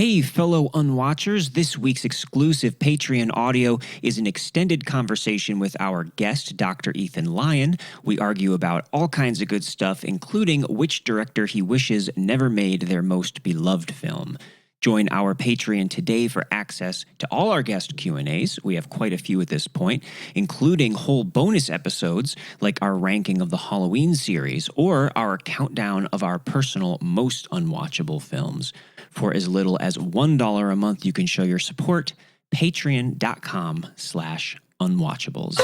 Hey, fellow Unwatchers, this week's exclusive Patreon audio is an extended conversation with our guest, Dr. Ethan Lyon. We argue about all kinds of good stuff, including which director he wishes never made their most beloved film. Join our Patreon today for access to all our guest Q&As. We have quite a few at this point, including whole bonus episodes like our ranking of the Halloween series or our countdown of our personal most unwatchable films. For as little as $1 a month, you can show your support. Patreon.com/unwatchables.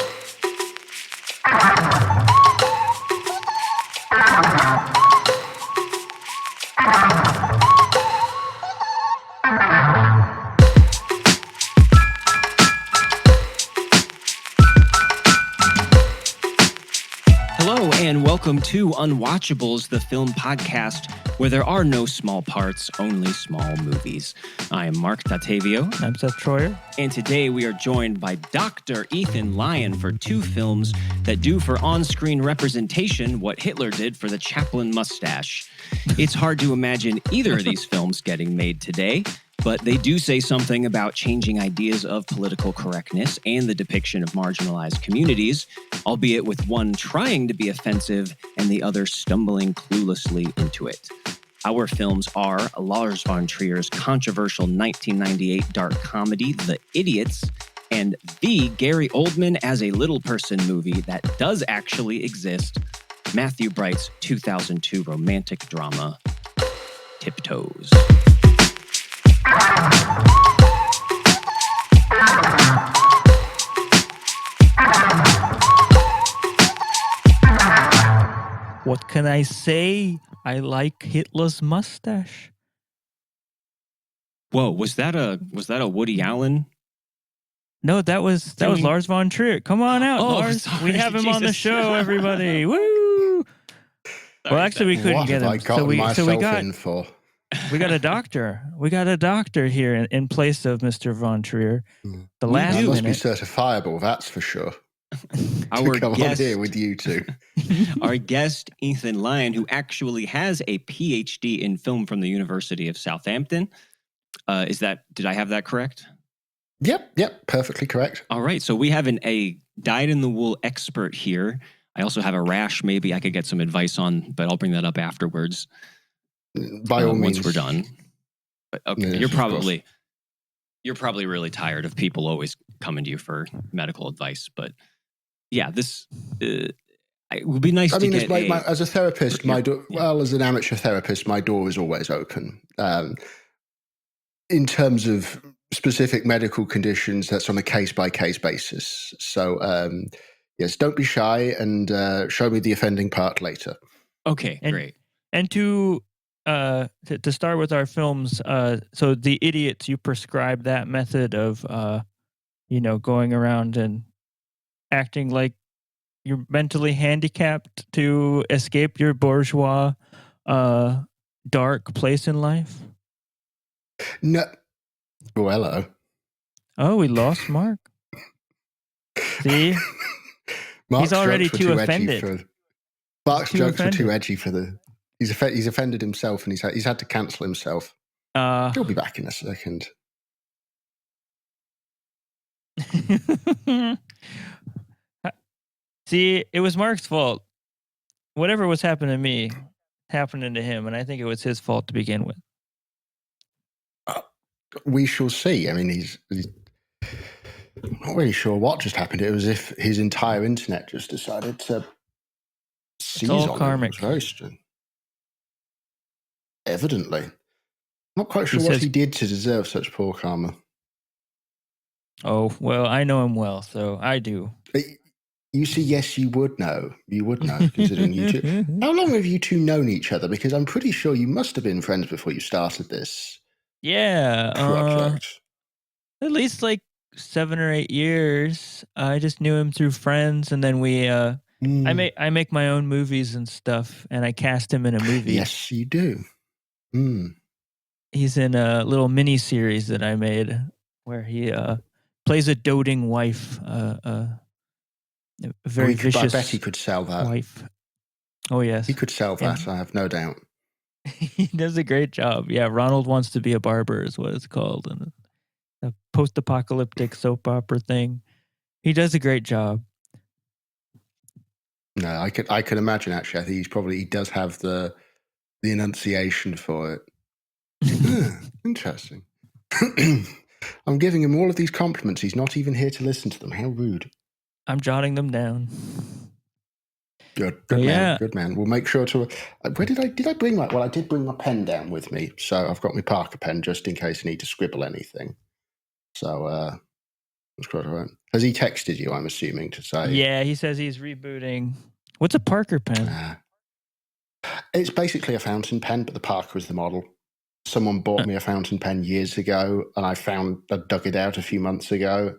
Hello and welcome to Unwatchables, the film podcast where there are no small parts, only small movies. I am Marc Dottavio. I'm Seth Troyer. And today we are joined by Dr. Ethan Lyon for two films that do for on-screen representation what Hitler did for the Chaplin mustache. It's hard to imagine either of these films getting made today, but they do say something about changing ideas of political correctness and the depiction of marginalized communities, albeit with one trying to be offensive and the other stumbling cluelessly into it. Our films are Lars Von Trier's controversial 1998 dark comedy, The Idiots, and the Gary Oldman as a little person movie that does actually exist, Matthew Bright's 2002 romantic drama, Tiptoes. What can I say? I like Hitler's mustache. Whoa, was that a Woody Allen? No, that was Lars Von Trier. Come on out, Lars. Sorry, we have him on the Jesus. show, everybody. Woo! Well, actually, we couldn't get him. What have I gotten myself in for? We got a doctor. We got a doctor here in place of Mr. Von Trier. The last That must be minute. certifiable, that's for sure. Our to come on guest, here with you two. our guest, Ethan Lyon, who actually has a PhD in film from the University of Southampton. Did I have that correct? Yep, perfectly correct. All right, so we have a dyed-in-the-wool expert here. I also have a rash maybe I could get some advice on, but I'll bring that up afterwards. By all means. Once we're done. But okay, Yes, you're probably really tired of people always coming to you for medical advice, but yeah, this it would be nice to get as a therapist, as an amateur therapist, my door is always open. In terms of specific medical conditions, that's on a case-by-case basis. So, yes, don't be shy and show me the offending part later. Okay, great. And to start with our films, so The Idiots, you prescribe that method of, going around and acting like you're mentally handicapped to escape your bourgeois, dark place in life? No. Oh, hello. Oh, we lost Marc. See? He's already too offended. Marc's jokes were too edgy for the... He's offended himself and he's had to cancel himself. He'll be back in a second. See, it was Marc's fault. Whatever was happening to me, happening to him, and I think it was his fault to begin with. We shall see. I mean, he's not really sure what just happened. It was as if his entire internet just decided to seize on him. Karmic. It was very strange. Evidently. Not quite sure what he did to deserve such poor karma. Oh, well, I know him well, so I do. You see, yes, you would know. You would know, considering you two. How long have you two known each other? Because I'm pretty sure you must have been friends before you started this. Yeah. Project. At least like 7 or 8 years. I just knew him through friends, and then we... I make my own movies and stuff, and I cast him in a movie. Yes, you do. He's in a little mini series that I made where he plays a doting wife, a very vicious. I bet he could sell that. Wife. Oh yes, He could sell that. I have no doubt. He does a great job. Yeah, Ronald Wants to Be a Barber is what it's called, and a post-apocalyptic soap opera thing. He does a great job. No, I can imagine actually. I think he does have the enunciation for it. Interesting. I'm giving him all of these compliments. He's not even here to listen to them. How rude. I'm jotting them down. Good man. Good man. We'll make sure to. Where did I bring my? Well, I did bring my pen down with me, so I've got my Parker pen just in case I need to scribble anything. So, has he texted you? I'm assuming to say. Yeah, he says he's rebooting. What's a Parker pen? It's basically a fountain pen, but the Parker is the model. Someone bought me a fountain pen years ago, and I dug it out a few months ago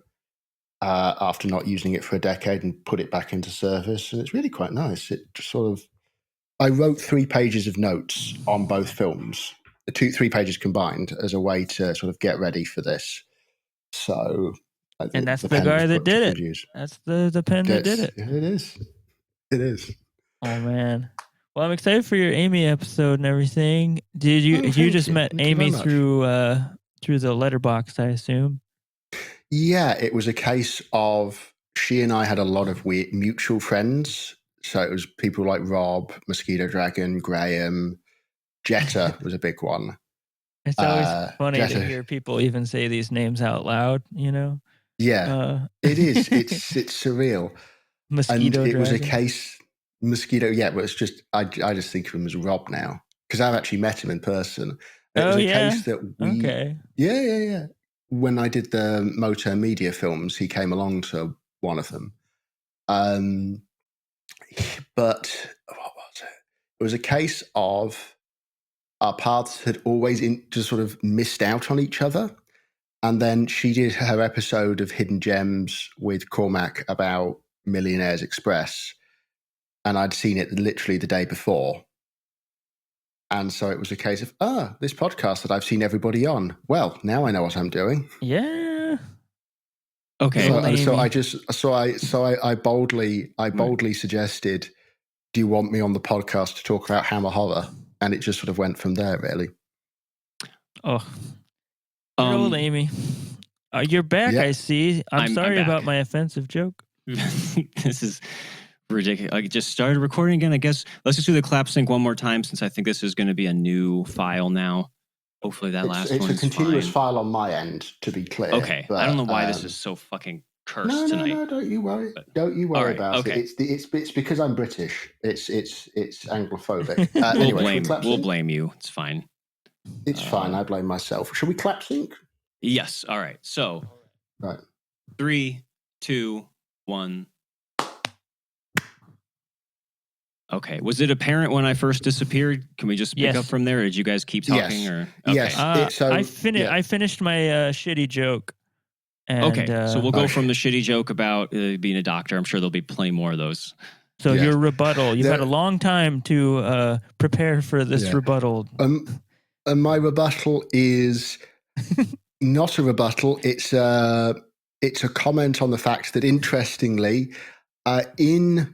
after not using it for a decade and put it back into service. And it's really quite nice. It just I wrote 3 pages of notes on both films, 3 pages combined, as a way to sort of get ready for this. So, and that's the guy that did it. That's the pen that did it. It is. It is. Oh man. Well, I'm excited for your Amy episode and everything. Did you just met Amy through the letterbox, I assume? Yeah, it was a case of she and I had a lot of weird mutual friends. So it was people like Rob, Mosquito Dragon, Graham, Jetta was a big one. It's always funny to hear people even say these names out loud, you know? Yeah, it is. It's surreal. Mosquito Dragon. It was a case, Mosquito, yeah, but it's just, I just think of him as Rob now, because I've actually met him in person. It was a case that we... Okay. Yeah. When I did the Motor Media films, he came along to one of them. But what was it? It was a case of our paths had always just sort of missed out on each other. And then she did her episode of Hidden Gems with Cormac about Millionaires Express. And I'd seen it literally the day before. And so it was a case of, this podcast that I've seen everybody on. Well, now I know what I'm doing. Yeah. Okay. I boldly suggested, do you want me on the podcast to talk about Hammer Horror? And it just sort of went from there, really. Oh, good old Amy. You're back, I see. I'm sorry about my offensive joke. This is ridiculous. I just started recording again, I guess. Let's just do the clap sync one more time, since I think this is going to be a new file now. Hopefully that last one's It's a continuous file on my end, to be clear. Okay. But, I don't know why this is so fucking cursed tonight. No, don't you worry. Don't you worry about it. It's because I'm British. It's Anglophobic. Anyway, we'll blame you. It's fine. It's fine. I blame myself. Shall we clap sync? Yes. All right. So, right. 3, 2, 1. Okay. Was it apparent when I first disappeared? Can we just pick up from there? Or did you guys keep talking? Yes. Or Yes. I finished my shitty joke. And, okay. So we'll go from the shitty joke about being a doctor. I'm sure there'll be plenty more of those. So your rebuttal. You've had a long time to prepare for this rebuttal. And my rebuttal is not a rebuttal. It's a comment on the fact that, interestingly, in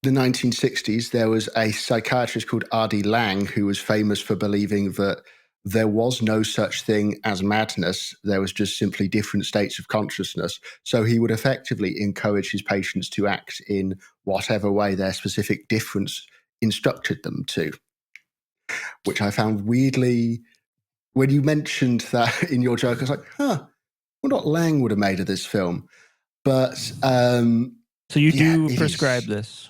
the 1960s, there was a psychiatrist called R.D. Laing who was famous for believing that there was no such thing as madness. There was just simply different states of consciousness. So he would effectively encourage his patients to act in whatever way their specific difference instructed them to, which I found weirdly, when you mentioned that in your joke, I was like, wonder what Laing would have made of this film. But so you do prescribe this?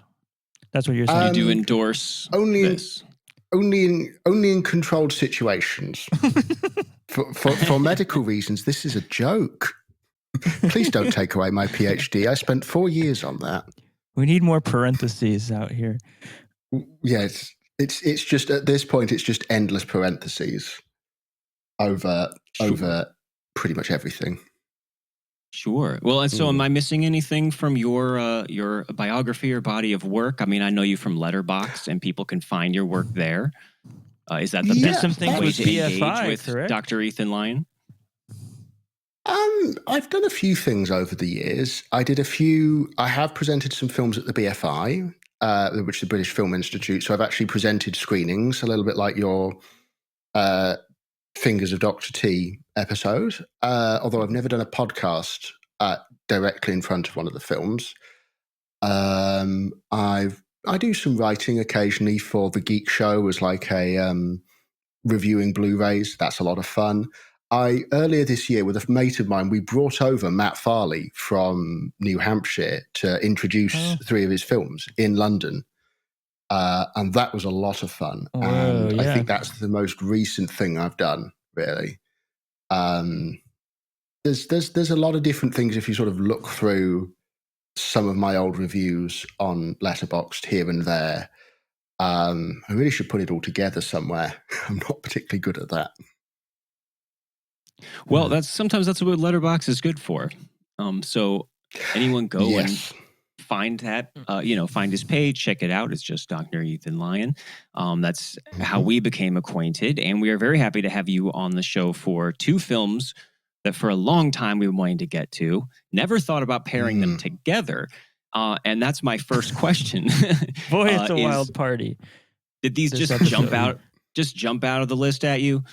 That's what you're saying. You do endorse this? Only in controlled situations. for medical reasons, this is a joke. Please don't take away my PhD. I spent 4 years on that. We need more parentheses out here. Yeah, it's just, at this point, it's just endless parentheses over pretty much everything. Sure. Well, and so am I missing anything from your biography or body of work? I mean, I know you from Letterboxd, and people can find your work there. Is that the best way to engage with correct? Dr. Ethan Lyon? I've done a few things over the years. I have presented some films at the BFI. which is the British Film Institute. So I've actually presented screenings, a little bit like your Fingers of Dr. T episode, although I've never done a podcast directly in front of one of the films. I do some writing occasionally for The Geek Show as like a reviewing Blu-rays. That's a lot of fun. Earlier this year, with a mate of mine, we brought over Matt Farley from New Hampshire to introduce 3 of his films in London. And that was a lot of fun. I think that's the most recent thing I've done, really. There's a lot of different things if you sort of look through some of my old reviews on Letterboxd here and there. I really should put it all together somewhere. I'm not particularly good at that. Well, sometimes that's what Letterboxd is good for. So anyone go and find that, find his page, check it out. It's just Dr. Ethan Lyon. That's how we became acquainted. And we are very happy to have you on the show for 2 films that for a long time we were wanting to get to. Never thought about pairing them together. And that's my first question. Boy, it's a wild party. Did these just jump out of the list at you?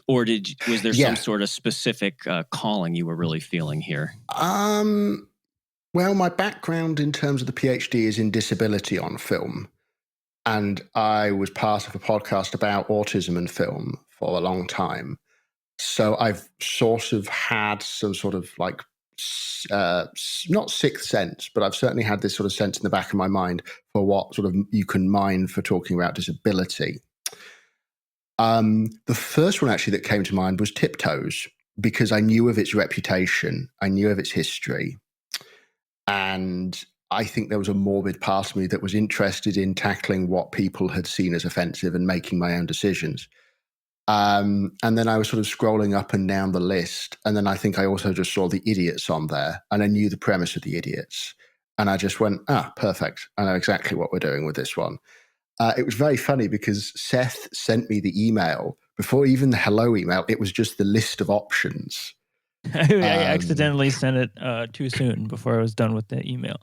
Or was there some sort of specific calling you were really feeling here? Well, my background in terms of the PhD is in disability on film. And I was part of a podcast about autism and film for a long time. So I've sort of had some sort of like, not sixth sense, but I've certainly had this sort of sense in the back of my mind for what sort of you can mine for talking about disability. The first one actually that came to mind was Tiptoes, because I knew of its reputation, I knew of its history, and I think there was a morbid part of me that was interested in tackling what people had seen as offensive and making my own decisions. And then I was sort of scrolling up and down the list, and then I think I also just saw The Idiots on there, and I knew the premise of The Idiots, and I just went, perfect, I know exactly what we're doing with this one. It was very funny because Seth sent me the email. Before even the hello email, it was just the list of options. I accidentally sent it too soon before I was done with the email.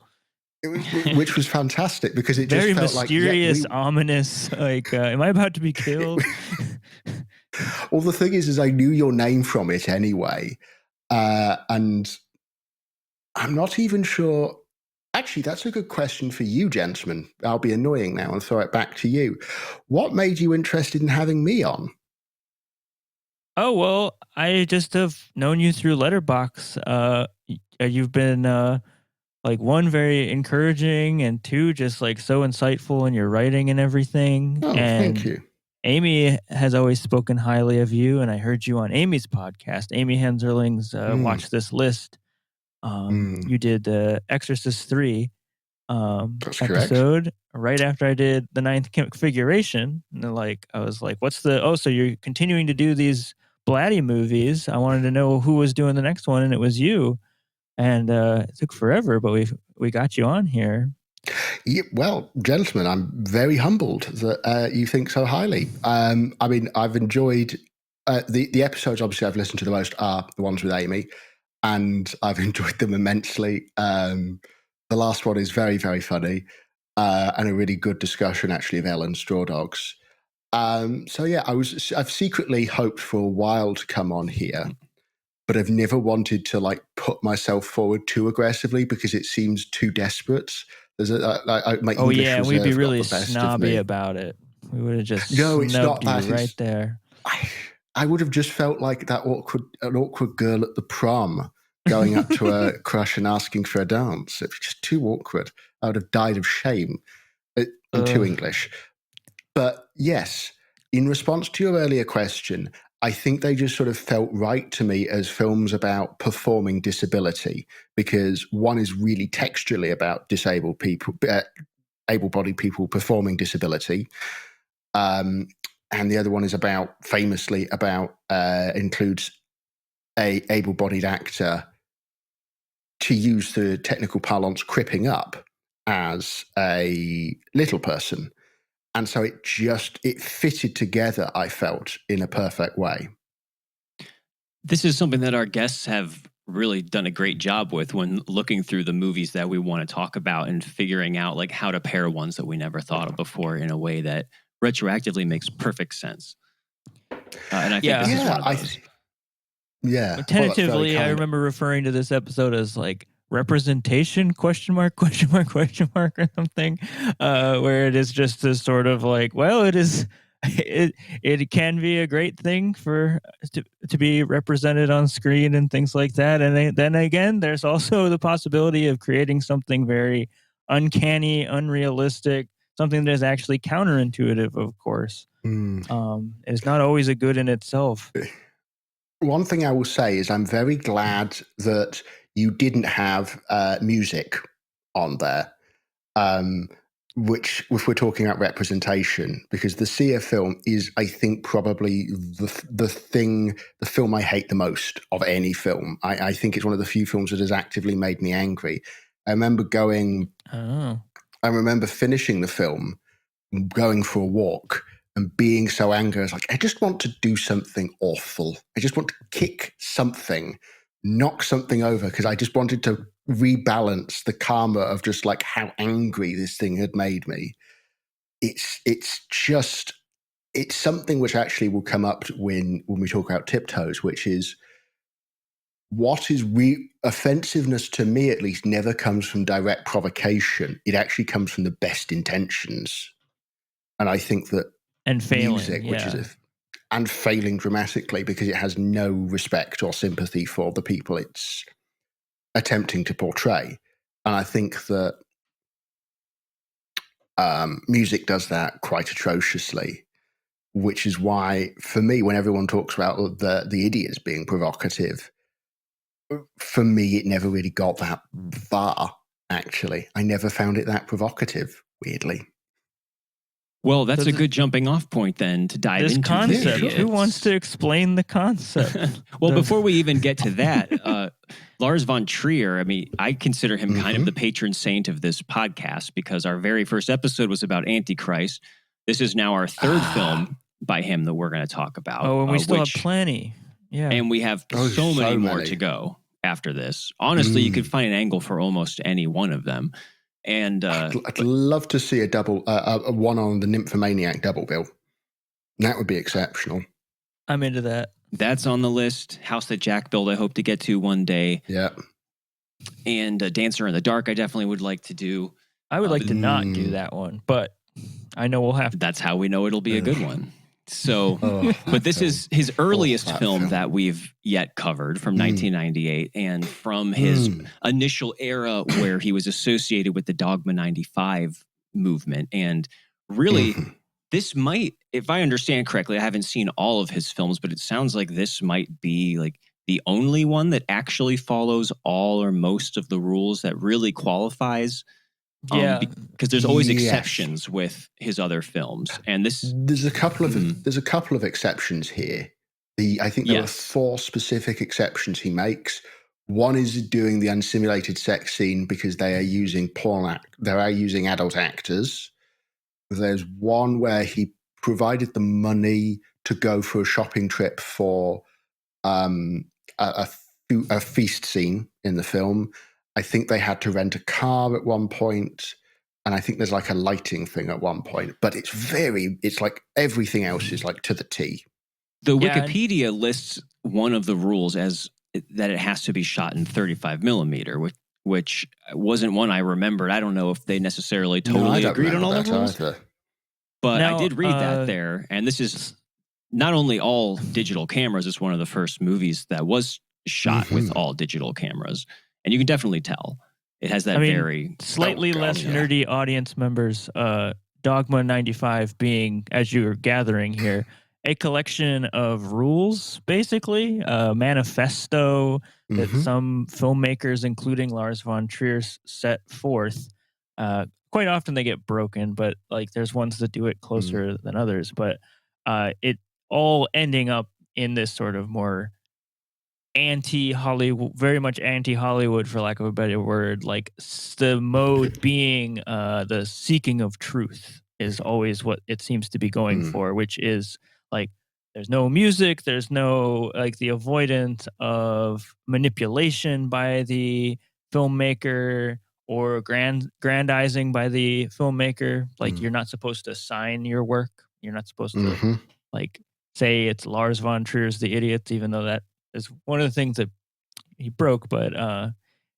Which was fantastic because it very just felt mysterious, ominous. Like, am I about to be killed? Well, the thing is I knew your name from it anyway. And I'm not even sure. Actually, that's a good question for you, gentlemen. I'll be annoying now and throw it back to you. What made you interested in having me on? Oh, well, I just have known you through Letterboxd. You've been, like, 1, very encouraging, and 2, just, like, so insightful in your writing and everything. Oh, and thank you. Amy has always spoken highly of you, and I heard you on Amy's podcast, Amy Henserling's Watch This List. You did the Exorcist 3 episode right after I did the 9th configuration. And I was like, so you're continuing to do these Blatty movies. I wanted to know who was doing the next one, and it was you. And it took forever, but we got you on here. Yeah, well, gentlemen, I'm very humbled that you think so highly. I mean, I've enjoyed the episodes, obviously, I've listened to the most are the ones with Amy. And I've enjoyed them immensely. The last one is very, very funny and a really good discussion, actually, of Ellen Straw Dogs. So yeah, I've secretly hoped for a while to come on here, but I've never wanted to like put myself forward too aggressively because it seems too desperate. There's my English we'd be really snobby about it. We would have just snubbed you right there. I would have just felt like an awkward girl at the prom going up to a crush and asking for a dance. It was just too awkward. I would have died of shame. I'm too English. But yes, in response to your earlier question, I think they just sort of felt right to me as films about performing disability, because one is really textually about disabled people, able-bodied people performing disability. And the other one is famously about includes a able-bodied actor, to use the technical parlance, cripping up as a little person. And so it fitted together, I felt, in a perfect way. This is something that our guests have really done a great job with when looking through the movies that we want to talk about and figuring out like how to pair ones that we never thought of before in a way that retroactively makes perfect sense. And I think this is one of those. But tentatively, I remember referring to this episode as like representation question mark or something, where it is just this sort of like, well, it can be a great thing to be represented on screen and things like that, and then again there's also the possibility of creating something very uncanny, unrealistic, something that is actually counterintuitive, of course. It's not always a good in itself. One thing I will say is I'm very glad that you didn't have music on there, which, if we're talking about representation, because the Sia film is, I think, probably the film I hate the most of any film. I think it's one of the few films that has actively made me angry. I remember I remember finishing the film, going for a walk, and being so angry. I was like, I just want to do something awful. I just want to kick something, knock something over, because I just wanted to rebalance the karma of just like how angry this thing had made me. It's something which actually will come up when we talk about Tiptoes, which is what is offensiveness to me, at least, never comes from direct provocation. It actually comes from the best intentions. And I think that music, and failing dramatically because it has no respect or sympathy for the people it's attempting to portray. And I think that music does that quite atrociously, which is why, for me, when everyone talks about the idiots being provocative, for me, it never really got that far, actually. I never found it that provocative, weirdly. Well, that's a good jumping off point then to dive into concept. Who wants to explain the concept? Well, before we even get to that, Lars Von Trier, I mean, I consider him kind of the patron saint of this podcast because our very first episode was about Antichrist. This is now our third film by him that we're going to talk about. Oh, and we still have plenty. Yeah. And we have so many more to go after this. Honestly, you could find an angle for almost any one of them. And I'd love to see a one on the Nymphomaniac double bill. That would be exceptional. I'm into that. That's on the list. House that Jack built, I hope to get to one day. Yeah. And Dancer in the Dark, I definitely would like to do. I would like to not do that one, but I know we'll have to. That's how we know it'll be a good one. So, but this is his earliest film that we've yet covered from 1998, and from his initial era where he was associated with the Dogma 95 movement. And really, this might, if I understand correctly, I haven't seen all of his films, but it sounds like this might be like the only one that actually follows all or most of the rules that really qualifies. Because there's always exceptions with his other films, and there's a couple of exceptions here. I think there are 4 specific exceptions he makes. One is doing the unsimulated sex scene because they are using adult actors. There's one where he provided the money to go for a shopping trip for a feast scene in the film. I think they had to rent a car at one point, and I think there's like a lighting thing at one point. But it's like everything else is like to the T. The Wikipedia lists one of the rules as that it has to be shot in 35 millimeter, which wasn't one I remembered. I don't know if they necessarily totally agreed on all the rules. Either. But I did read that there, and this is not only all digital cameras, it's one of the first movies that was shot with all digital cameras. And you can definitely tell it has that very slightly less nerdy audience members. Dogma 95 being, as you're gathering here, a collection of rules, basically a manifesto that some filmmakers, including Lars Von Trier, set forth. Quite often they get broken, but like there's ones that do it closer than others. But it all ending up in this sort of more anti-Hollywood, very much anti-Hollywood, for lack of a better word, like the mode being the seeking of truth is always what it seems to be going for, which is like there's no music, there's no like the avoidance of manipulation by the filmmaker or grandizing by the filmmaker. Like you're not supposed to sign your work. You're not supposed to like say it's Lars Von Trier's The Idiots, even though that is one of the things that he broke. But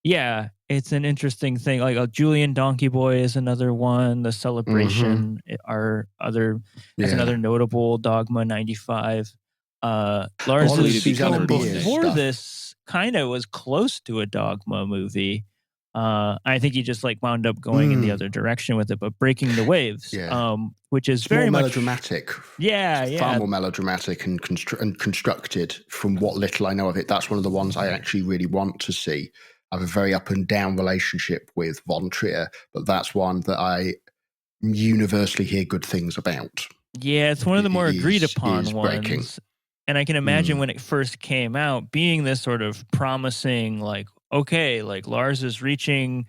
yeah, it's an interesting thing. Like Julian Donkey Boy is another one. The Celebration are other as another notable. Dogma 95. Lars' film before this kind of was close to a Dogma movie. I think he just like wound up going in the other direction with it, but Breaking the Waves, which is very more much melodramatic. Yeah, far more melodramatic and constructed. From what little I know of it, that's one of the ones I actually really want to see. I have a very up and down relationship with Von Trier, but that's one that I universally hear good things about. Yeah, it's one of the more agreed upon ones. And I can imagine when it first came out, being this sort of promising, like, okay, like Lars is reaching,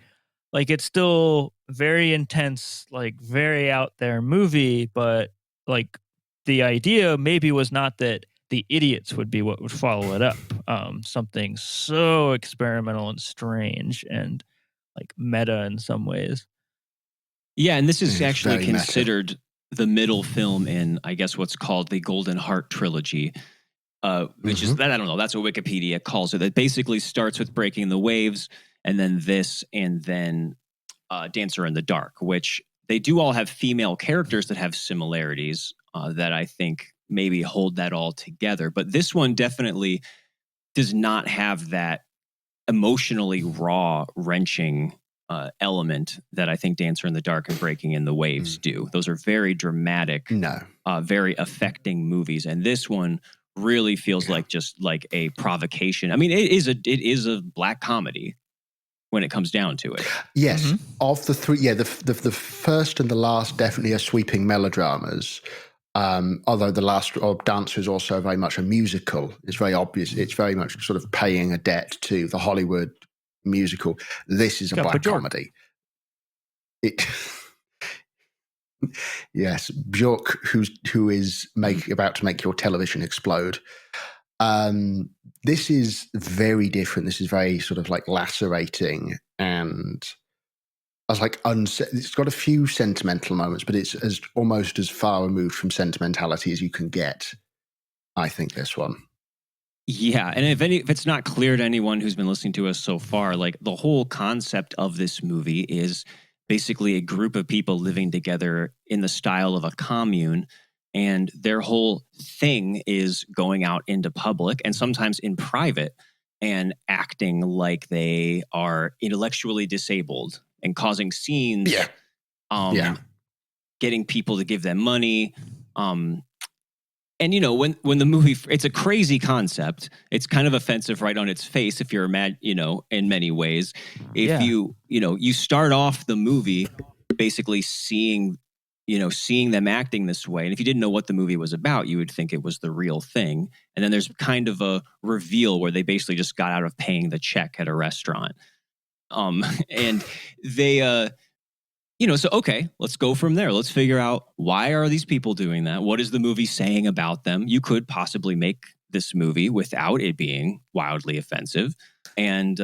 like it's still very intense, like very out there movie, but like the idea maybe was not that The Idiots would be what would follow it up. Something so experimental and strange and like meta in some ways. Yeah, and this is actually considered the middle film in, I guess, what's called the Golden Heart trilogy. Which is that I don't know. That's what Wikipedia calls it. That basically starts with Breaking the Waves, and then this, and then Dancer in the Dark. Which they do all have female characters that have similarities that I think maybe hold that all together. But this one definitely does not have that emotionally raw, wrenching element that I think Dancer in the Dark and Breaking in the Waves do. Those are very dramatic, very affecting movies, and this one really feels like just like a provocation. I mean, it is a black comedy when it comes down to it. Yes, of the three, the first and the last definitely are sweeping melodramas. Although the last Dancer is also very much a musical. It's very obvious. It's very much sort of paying a debt to the Hollywood musical. This is a black comedy. Yes, Bjork, who is about to make your television explode. This is very different. This is very sort of like lacerating, and I was like, it's got a few sentimental moments, but it's almost as far removed from sentimentality as you can get. I think this one. Yeah, and if it's not clear to anyone who's been listening to us so far, like the whole concept of this movie is basically a group of people living together in the style of a commune, and their whole thing is going out into public and sometimes in private and acting like they are intellectually disabled and causing scenes, getting people to give them money. And, you know, when the movie, it's a crazy concept. It's kind of offensive right on its face if you're mad, you know, in many ways. If you start off the movie basically seeing them acting this way. And if you didn't know what the movie was about, you would think it was the real thing. And then there's kind of a reveal where they basically just got out of paying the check at a restaurant. And they, so, okay, let's go from there. Let's figure out, why are these people doing that? What is the movie saying about them? You could possibly make this movie without it being wildly offensive. And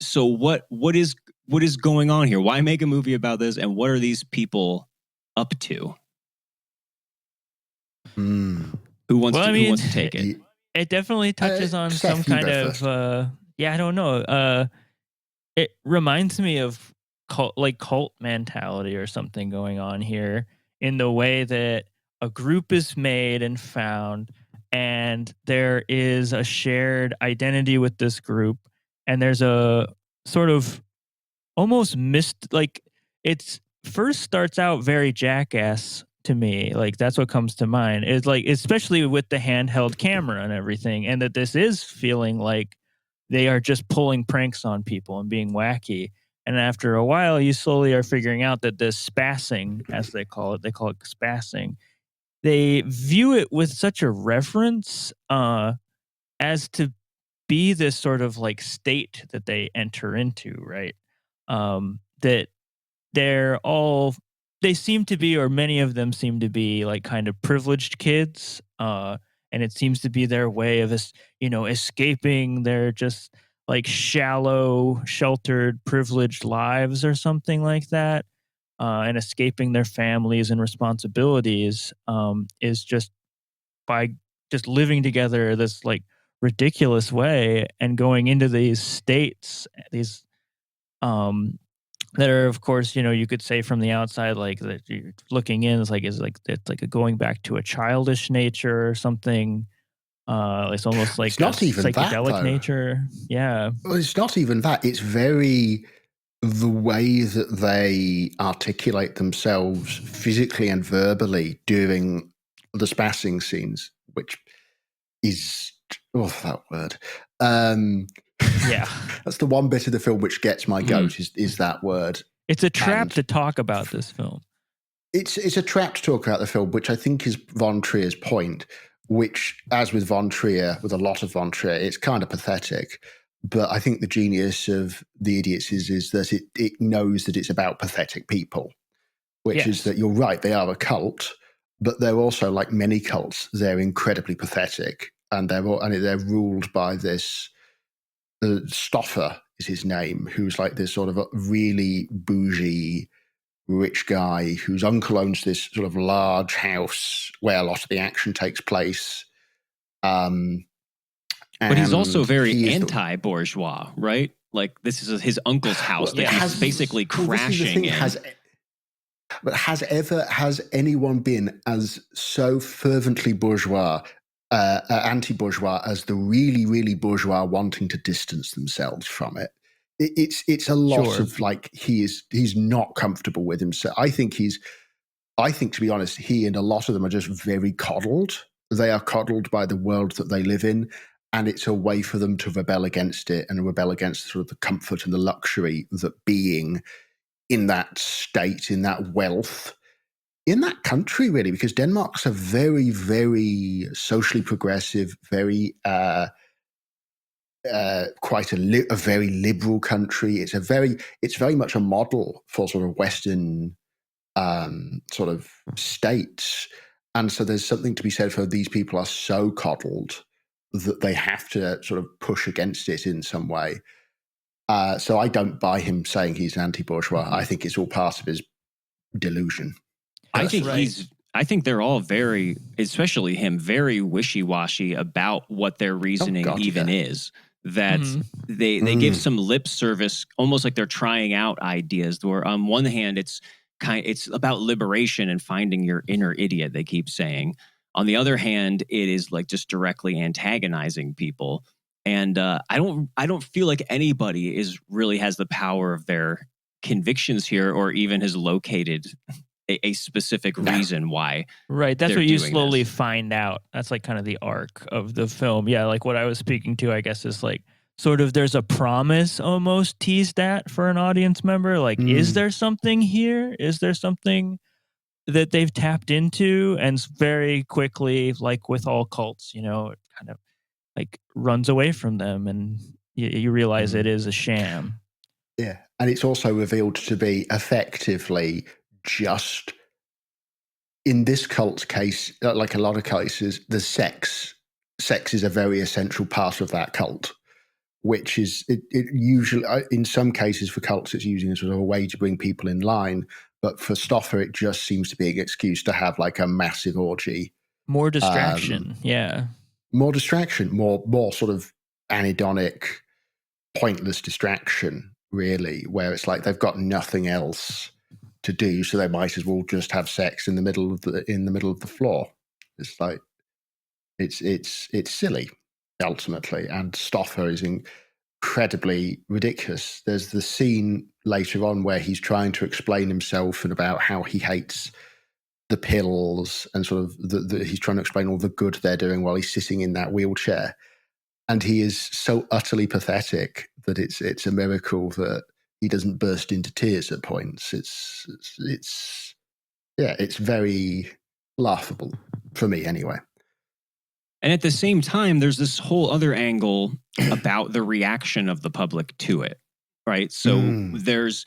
so what is going on here? Why make a movie about this? And what are these people up to? Who wants to take it? It definitely touches on Seth, some kind of, I don't know. It reminds me of cult mentality or something going on here, in the way that a group is made and found, and there is a shared identity with this group, and there's a sort of almost it's first starts out very Jackass to me. Like, that's what comes to mind. It's like, especially with the handheld camera and everything, and that this is feeling like they are just pulling pranks on people and being wacky. And after a while, you slowly are figuring out that this spassing, as they call it spassing, they view it with such a reverence as to be this sort of like state that they enter into, right? That they seem to be, or many of them seem to be, like kind of privileged kids and it seems to be their way of escaping their just like shallow, sheltered, privileged lives or something like that, and escaping their families and responsibilities, is just by just living together this like ridiculous way and going into these states, these um that are, of course, you could say from the outside, like that you're looking in, it's like a going back to a childish nature or something. It's almost like It's a not even that, psychedelic though. nature. Yeah. Well, it's not even that. It's very the way that they articulate themselves physically and verbally during the spassing scenes, which is that word. Yeah. That's the one bit of the film which gets my goat is that word. It's a trap And to talk about this film. It's a trap to talk about the film, which I think is Von Trier's point, which, as with Von Trier, with a lot of Von Trier, it's kind of pathetic. But I think the genius of The Idiots is that it knows that it's about pathetic people, which is that you're right, they are a cult, but they're also, like many cults, they're incredibly pathetic, and they're ruled by this Stoffer is his name, who's like this sort of a really bougie rich guy whose uncle owns this sort of large house where a lot of the action takes place. But he's also very anti-bourgeois, right? Like this is his uncle's house that he's basically crashing in. But has anyone been as so fervently bourgeois, anti-bourgeois as the really, really bourgeois wanting to distance themselves from it? It's a lot of like he's not comfortable with himself. I think to be honest, he and a lot of them are just very coddled. They are coddled by the world that they live in, and it's a way for them to rebel against it and rebel against sort of the comfort and the luxury that being in that state, in that wealth, in that country, really, because Denmark's a very, very socially progressive, very quite a very liberal country. It's very much a model for sort of Western sort of states. And so there's something to be said for these people are so coddled that they have to sort of push against it in some way. So I don't buy him saying he's anti-bourgeois. I think it's all part of his delusion. I think they're all very, especially him, very wishy-washy about what their reasoning is. That they give some lip service, almost like they're trying out ideas. Where on one hand, it's about liberation and finding your inner idiot. They keep saying. On the other hand, it is like just directly antagonizing people. And I don't feel like anybody really has the power of their convictions here, or even has located a specific reason why. Right. That's what you slowly find out. That's like kind of the arc of the film. Yeah. Like what I was speaking to, I guess, is like sort of there's a promise almost teased at for an audience member. Like, is there something here? Is there something that they've tapped into? And very quickly, like with all cults, it kind of like runs away from them, and you realize it is a sham. Yeah. And it's also revealed to be effectively just, in this cult case, like a lot of cases, the sex is a very essential part of that cult, which is it usually, in some cases for cults, it's using as sort of a way to bring people in line. But for Stoffer, it just seems to be an excuse to have like a massive orgy. More distraction. More distraction, more sort of anhedonic, pointless distraction, really, where it's like they've got nothing else to do, so they might as well just have sex in the middle of the floor. It's like it's silly ultimately, and Stoffer is incredibly ridiculous. There's the scene later on where he's trying to explain himself and about how he hates the pills, and sort of he's trying to explain all the good they're doing while he's sitting in that wheelchair, and he is so utterly pathetic that it's a miracle that he doesn't burst into tears at points. It's very laughable for me anyway. And at the same time, there's this whole other angle about the reaction of the public to it, right? So there's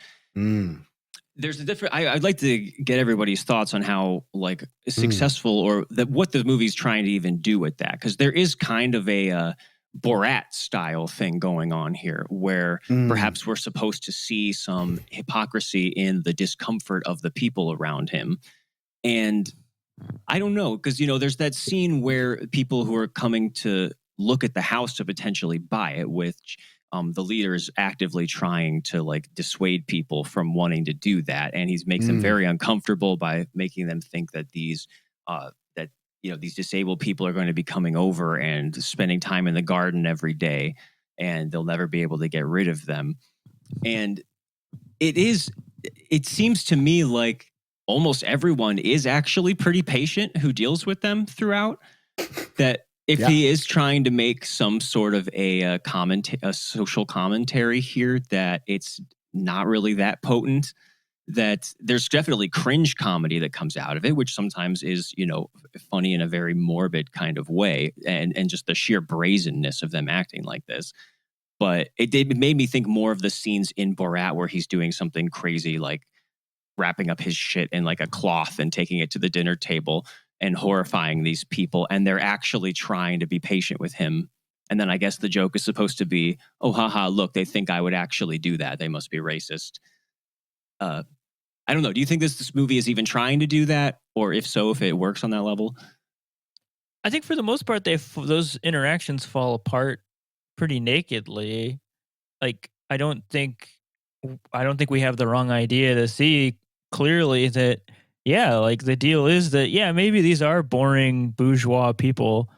there's a different. I'd like to get everybody's thoughts on how like successful or what the movie's trying to even do with that, because there is kind of a Borat style thing going on here, where perhaps we're supposed to see some hypocrisy in the discomfort of the people around him, and I don't know, because there's that scene where people who are coming to look at the house to potentially buy it, with the leader is actively trying to like dissuade people from wanting to do that, and he makes them very uncomfortable by making them think that these these disabled people are going to be coming over and spending time in the garden every day, and they'll never be able to get rid of them. And it seems to me like almost everyone is actually pretty patient who deals with them throughout. That if he is trying to make some sort of a social commentary here, that it's not really that potent, that there's definitely cringe comedy that comes out of it, which sometimes is, funny in a very morbid kind of way, and just the sheer brazenness of them acting like this. But it made me think more of the scenes in Borat where he's doing something crazy, like wrapping up his shit in like a cloth and taking it to the dinner table and horrifying these people, and they're actually trying to be patient with him. And then I guess the joke is supposed to be, oh, haha, look, they think I would actually do that. They must be racist. I don't know. Do you think this movie is even trying to do that? Or if so, if it works on that level? I think for the most part, those interactions fall apart pretty nakedly. Like, I don't think we have the wrong idea to see clearly that, like the deal is that, maybe these are boring bourgeois people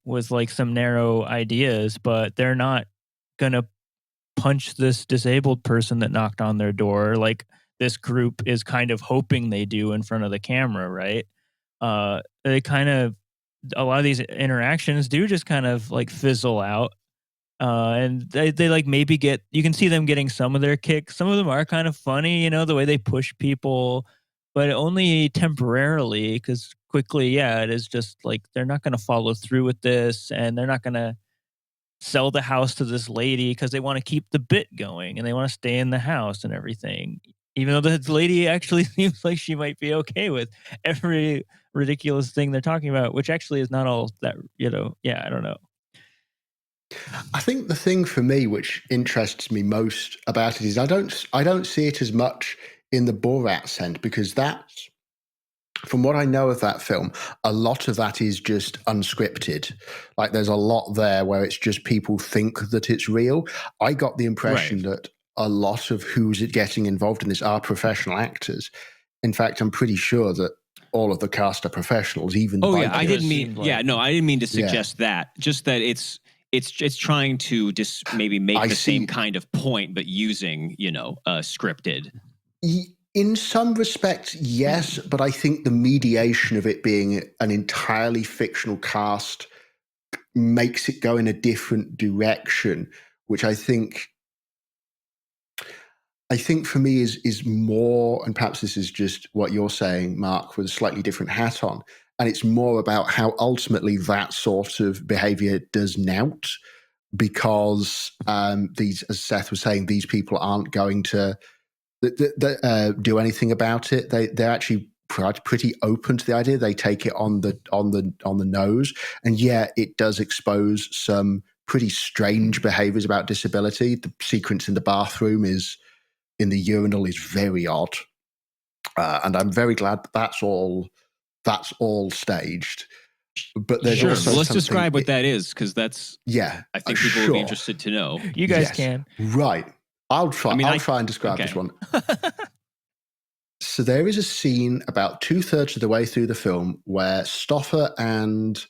with like some narrow ideas, but they're not going to punch this disabled person that knocked on their door like this group is kind of hoping they do in front of the camera, right? They kind of, a lot of these interactions do just kind of like fizzle out. And they like maybe you can see them getting some of their kicks. Some of them are kind of funny, the way they push people, but only temporarily, because quickly, it is just like they're not going to follow through with this, and they're not going to sell the house to this lady because they want to keep the bit going and they want to stay in the house and everything. Even though the lady actually seems like she might be okay with every ridiculous thing they're talking about, which actually is not all that, I don't know. I think the thing for me which interests me most about it is I don't see it as much in the Borat sense, because that's, from what I know of that film, a lot of that is just unscripted. Like there's a lot there where it's just people think that it's real. I got the impression that a lot of who's getting involved in this are professional actors. In fact, I'm pretty sure that all of the cast are professionals. Even I didn't mean to suggest that. Just that it's trying to just maybe make the same kind of point, but using scripted. In some respects, yes, but I think the mediation of it being an entirely fictional cast makes it go in a different direction, which I think for me is more, and perhaps this is just what you're saying, Mark, with a slightly different hat on, and it's more about how ultimately that sort of behavior does nout, because these, as Seth was saying, these people aren't going to do anything about it. They're actually pretty open to the idea. They take it on the nose, and it does expose some pretty strange behaviors about disability. The sequence in the bathroom in the urinal is very odd, and I'm very glad that's all staged. But there's also let's describe what that is, because that's I think people would be interested to know. You guys can, right? I'll try. I'll try and describe this one. So there is a scene about 2/3 of the way through the film where Stoffer and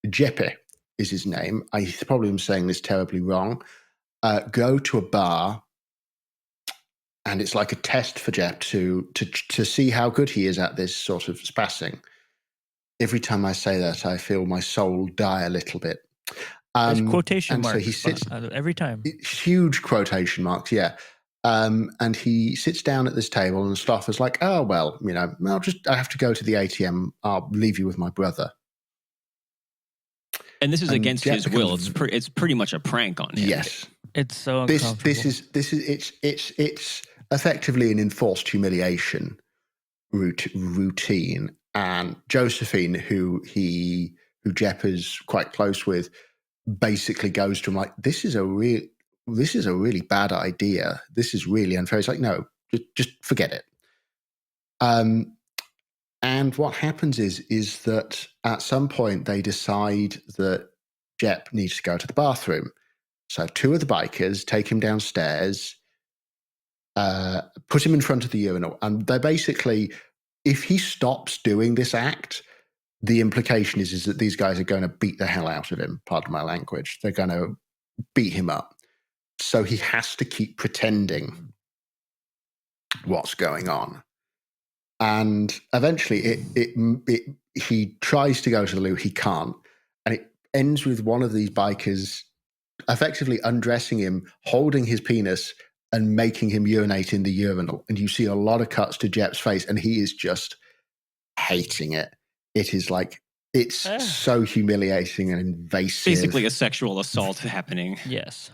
Jeppe is his name. I probably am saying this terribly wrong. Go to a bar, and it's like a test for Jeppe to see how good he is at this sort of spassing. Every time I say that, I feel my soul die a little bit. There's quotation marks. So he sits every time. Huge quotation marks, yeah. And he sits down at this table, and Stoffer's like, "Oh well, I have to go to the ATM. I'll leave you with my brother." And this is against his will. It's pretty much a prank on him. Yes, it's so uncomfortable. This is it's effectively an enforced humiliation routine. And Josephine, who Jepp is quite close with, basically goes to him like, this is a really bad idea. This is really unfair. He's like, no, just forget it. And what happens is that at some point they decide that Jepp needs to go to the bathroom. So two of the bikers take him downstairs, put him in front of the urinal, and they basically, if he stops doing this act, the implication is that these guys are going to beat the hell out of him. Pardon my language. They're going to beat him up. So he has to keep pretending what's going on. And eventually he tries to go to the loo. He can't. And it ends with one of these bikers effectively undressing him, holding his penis, and making him urinate in the urinal. And you see a lot of cuts to Jepp's face, and he is just hating it. It is like, it's so humiliating and invasive. Basically a sexual assault happening. Yes.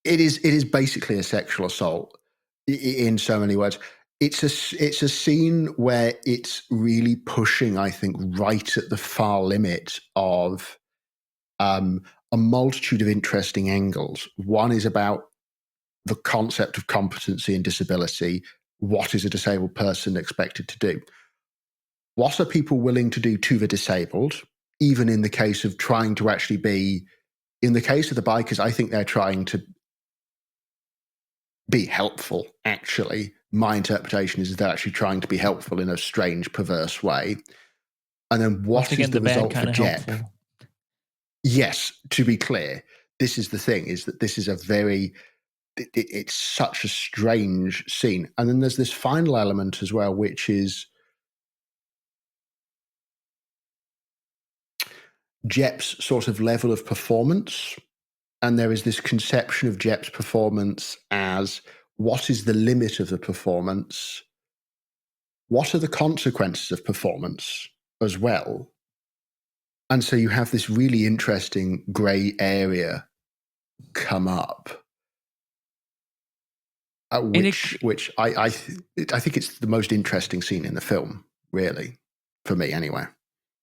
It is basically a sexual assault in so many words. It's a scene where it's really pushing, I think, right at the far limit of a multitude of interesting angles. One is about the concept of competency and disability. What is a disabled person expected to do? What are people willing to do to the disabled, even in the case of trying to actually be, in the case of the bikers, I think they're trying to be helpful, actually. My interpretation is they're actually trying to be helpful in a strange, perverse way. And then what is the result for Jepp? Helpful. Yes, to be clear, this is the thing, is that this is a very, it's such a strange scene. And then there's this final element as well, which is Jepp's sort of level of performance. And there is this conception of Jepp's performance as, what is the limit of the performance? What are the consequences of performance as well? And so you have this really interesting grey area come up, which I think it's the most interesting scene in the film, really, for me anyway.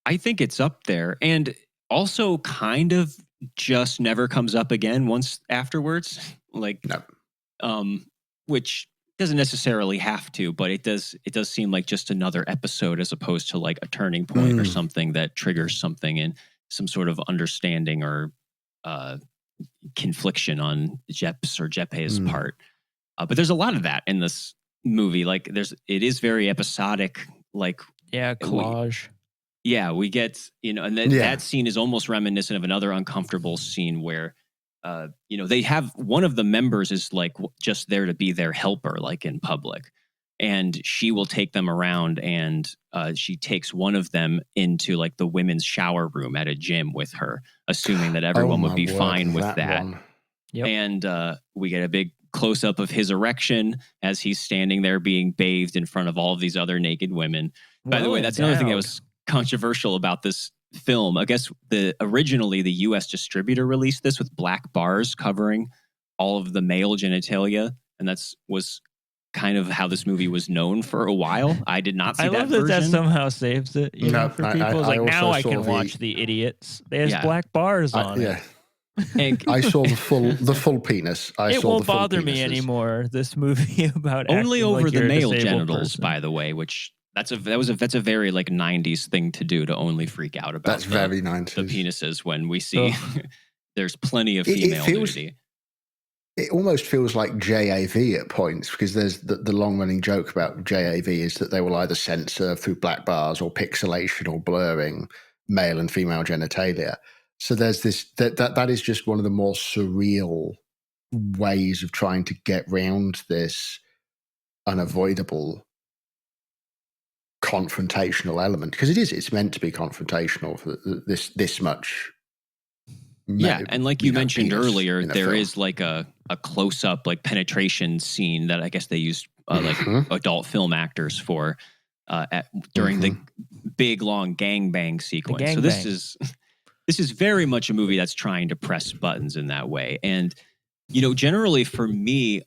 I think it's up there, and also kind of just never comes up again once afterwards. Like, no. Which doesn't necessarily have to, but it does seem like just another episode as opposed to like a turning point or something that triggers something in some sort of understanding or confliction on Jepp's part. But there's a lot of that in this movie. Like it is very episodic. Like, yeah, collage. We get, and that scene is almost reminiscent of another uncomfortable scene where, they have one of the members is like just there to be their helper, like in public, and she will take them around, and she takes one of them into like the women's shower room at a gym with her, assuming that everyone would be fine with that. Yep. And we get a big close up of his erection as he's standing there being bathed in front of all of these other naked women. By the way, that's another thing that was controversial about this film. I guess originally the U.S. distributor released this with black bars covering all of the male genitalia, and was kind of how this movie was known for a while. I did not see that version. I love that somehow saves it. For people, I now I can watch The Idiots. There's black bars on it. And I saw the full penis. It won't bother me anymore. This movie about only over like the male genitals, person. by the way, which. That's a very like 90s thing to do, to only freak out about. That's very 90s. The penises when we see there's plenty of female nudity. It almost feels like JAV at points, because there's the long running joke about JAV is that they will either censor through black bars or pixelation or blurring male and female genitalia. So there's this that is just one of the more surreal ways of trying to get round this unavoidable confrontational element, because it's meant to be confrontational for this much. And like you mentioned earlier, there is like a close-up like penetration scene that I guess they used like adult film actors for during the big long gangbang sequence. So this is very much a movie that's trying to press buttons in that way. And generally for me,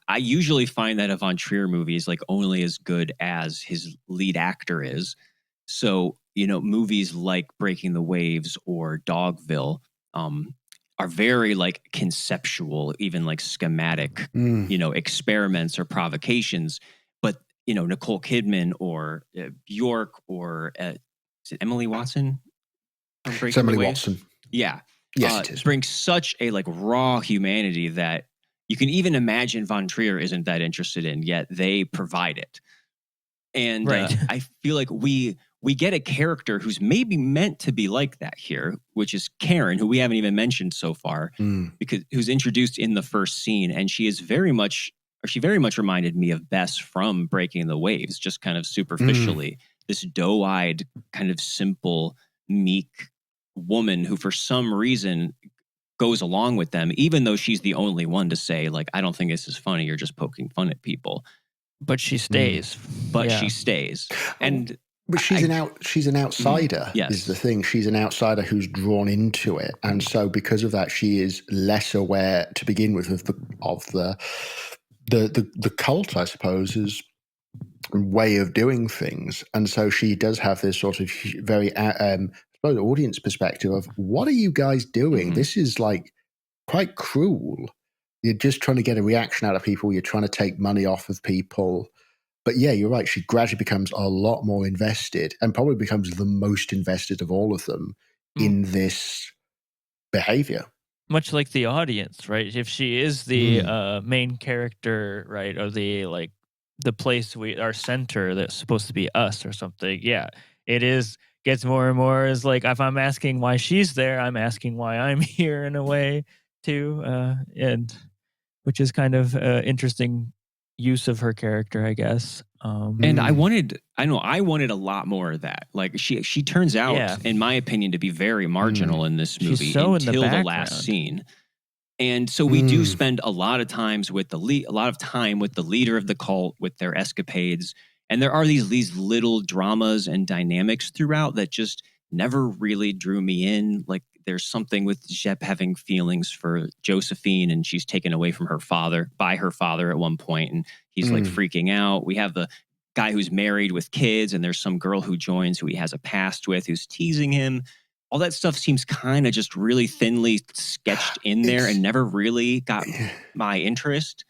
I usually find that a Von Trier movie is like only as good as his lead actor is. So, movies like Breaking the Waves or Dogville are very like conceptual, even like schematic, experiments or provocations. But, Nicole Kidman or Bjork or is it Emily Watson from It's Breaking the Emily Waves? Watson. Yeah. Yes, it is. Brings such a like raw humanity that you can even imagine Von Trier isn't that interested in, yet they provide it. And Right. I feel like we get a character who's maybe meant to be like that here, which is Karen, who we haven't even mentioned so far, because who's introduced in the first scene, and she very much reminded me of Bess from Breaking the Waves, just kind of superficially. This doe-eyed, kind of simple, meek woman who, for some reason, goes along with them, even though she's the only one to say, like, I don't think this is funny. You're just poking fun at people. But she stays. But she stays. And but she's an outsider, yes. is the thing. She's an outsider who's drawn into it. And so because of that, she is less aware to begin with of the cult, I suppose, is way of doing things. And so she does have this sort of very audience perspective of, what are you guys doing? This is like quite cruel. You're just trying to get a reaction out of people. You're trying to take money off of people. But yeah, you're right. She gradually becomes a lot more invested, and probably becomes the most invested of all of them in this behavior. Much like the audience, right? If she is the main character, right, or the place our center that's supposed to be us or something, yeah, it is. Gets more and more is like, if I'm asking why she's there, I'm asking why I'm here in a way too, and which is kind of interesting use of her character, I guess. And I wanted a lot more of that. Like she turns out, in my opinion, to be very marginal in this movie until the last scene. And so we do spend a lot of time with the leader of the cult, with their escapades. And there are these little dramas and dynamics throughout that just never really drew me in. Like, there's something with Jep having feelings for Josephine, and she's taken away from by her father at one point, and he's like freaking out. We have the guy who's married with kids, and there's some girl who joins who he has a past with who's teasing him. All that stuff seems kind of just really thinly sketched in there and never really got my interest.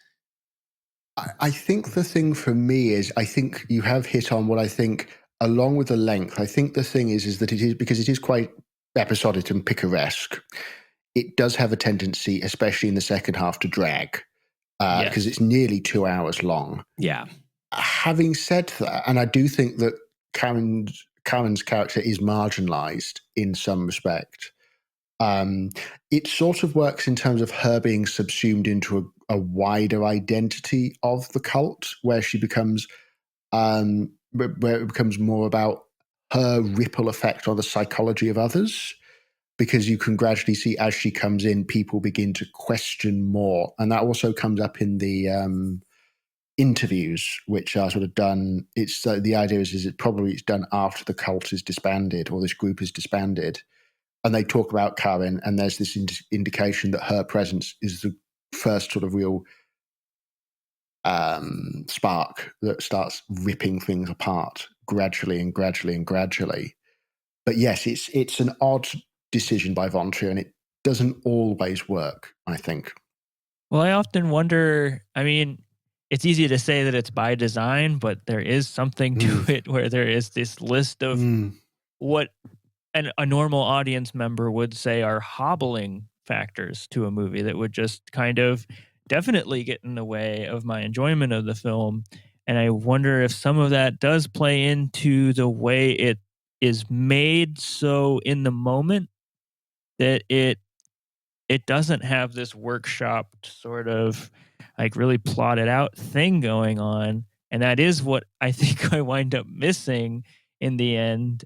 I think the thing for me is, I think you have hit on what I think, along with the length. I think the thing is that it is, because it is quite episodic and picaresque, it does have a tendency, especially in the second half, to drag, because it's nearly 2 hours long. Yeah. Having said that, and I do think that Karen's character is marginalized in some respect. It sort of works in terms of her being subsumed into a wider identity of the cult, where she becomes, where it becomes more about her ripple effect on the psychology of others, because you can gradually see, as she comes in, people begin to question more. And that also comes up in the interviews, which are sort of done. It's the idea is it's done after the cult is disbanded, or this group is disbanded. And they talk about Karen, and there's this indication that her presence is the first sort of real spark that starts ripping things apart gradually and gradually and gradually. But yes, it's an odd decision by Von Trier, and it doesn't always work, I think. Well, I often wonder, I mean, it's easy to say that it's by design, but there is something to it where there is this list of what a normal audience member would say are hobbling factors to a movie that would just kind of definitely get in the way of my enjoyment of the film. And I wonder if some of that does play into the way it is made so in the moment that it doesn't have this workshopped sort of like really plotted out thing going on. And that is what I think I wind up missing in the end.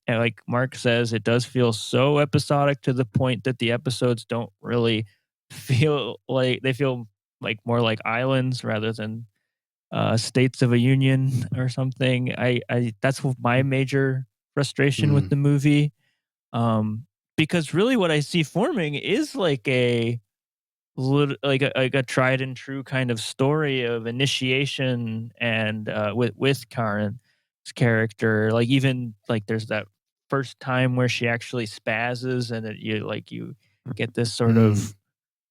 And like Marc says, it does feel so episodic to the point that the episodes don't really feel like, they feel like more like islands rather than states of a union or something. I that's my major frustration with the movie. Because really what I see forming is like a like a tried and true kind of story of initiation, and with Karen's character, like even like there's that first time where she actually spazzes, and you get this sort of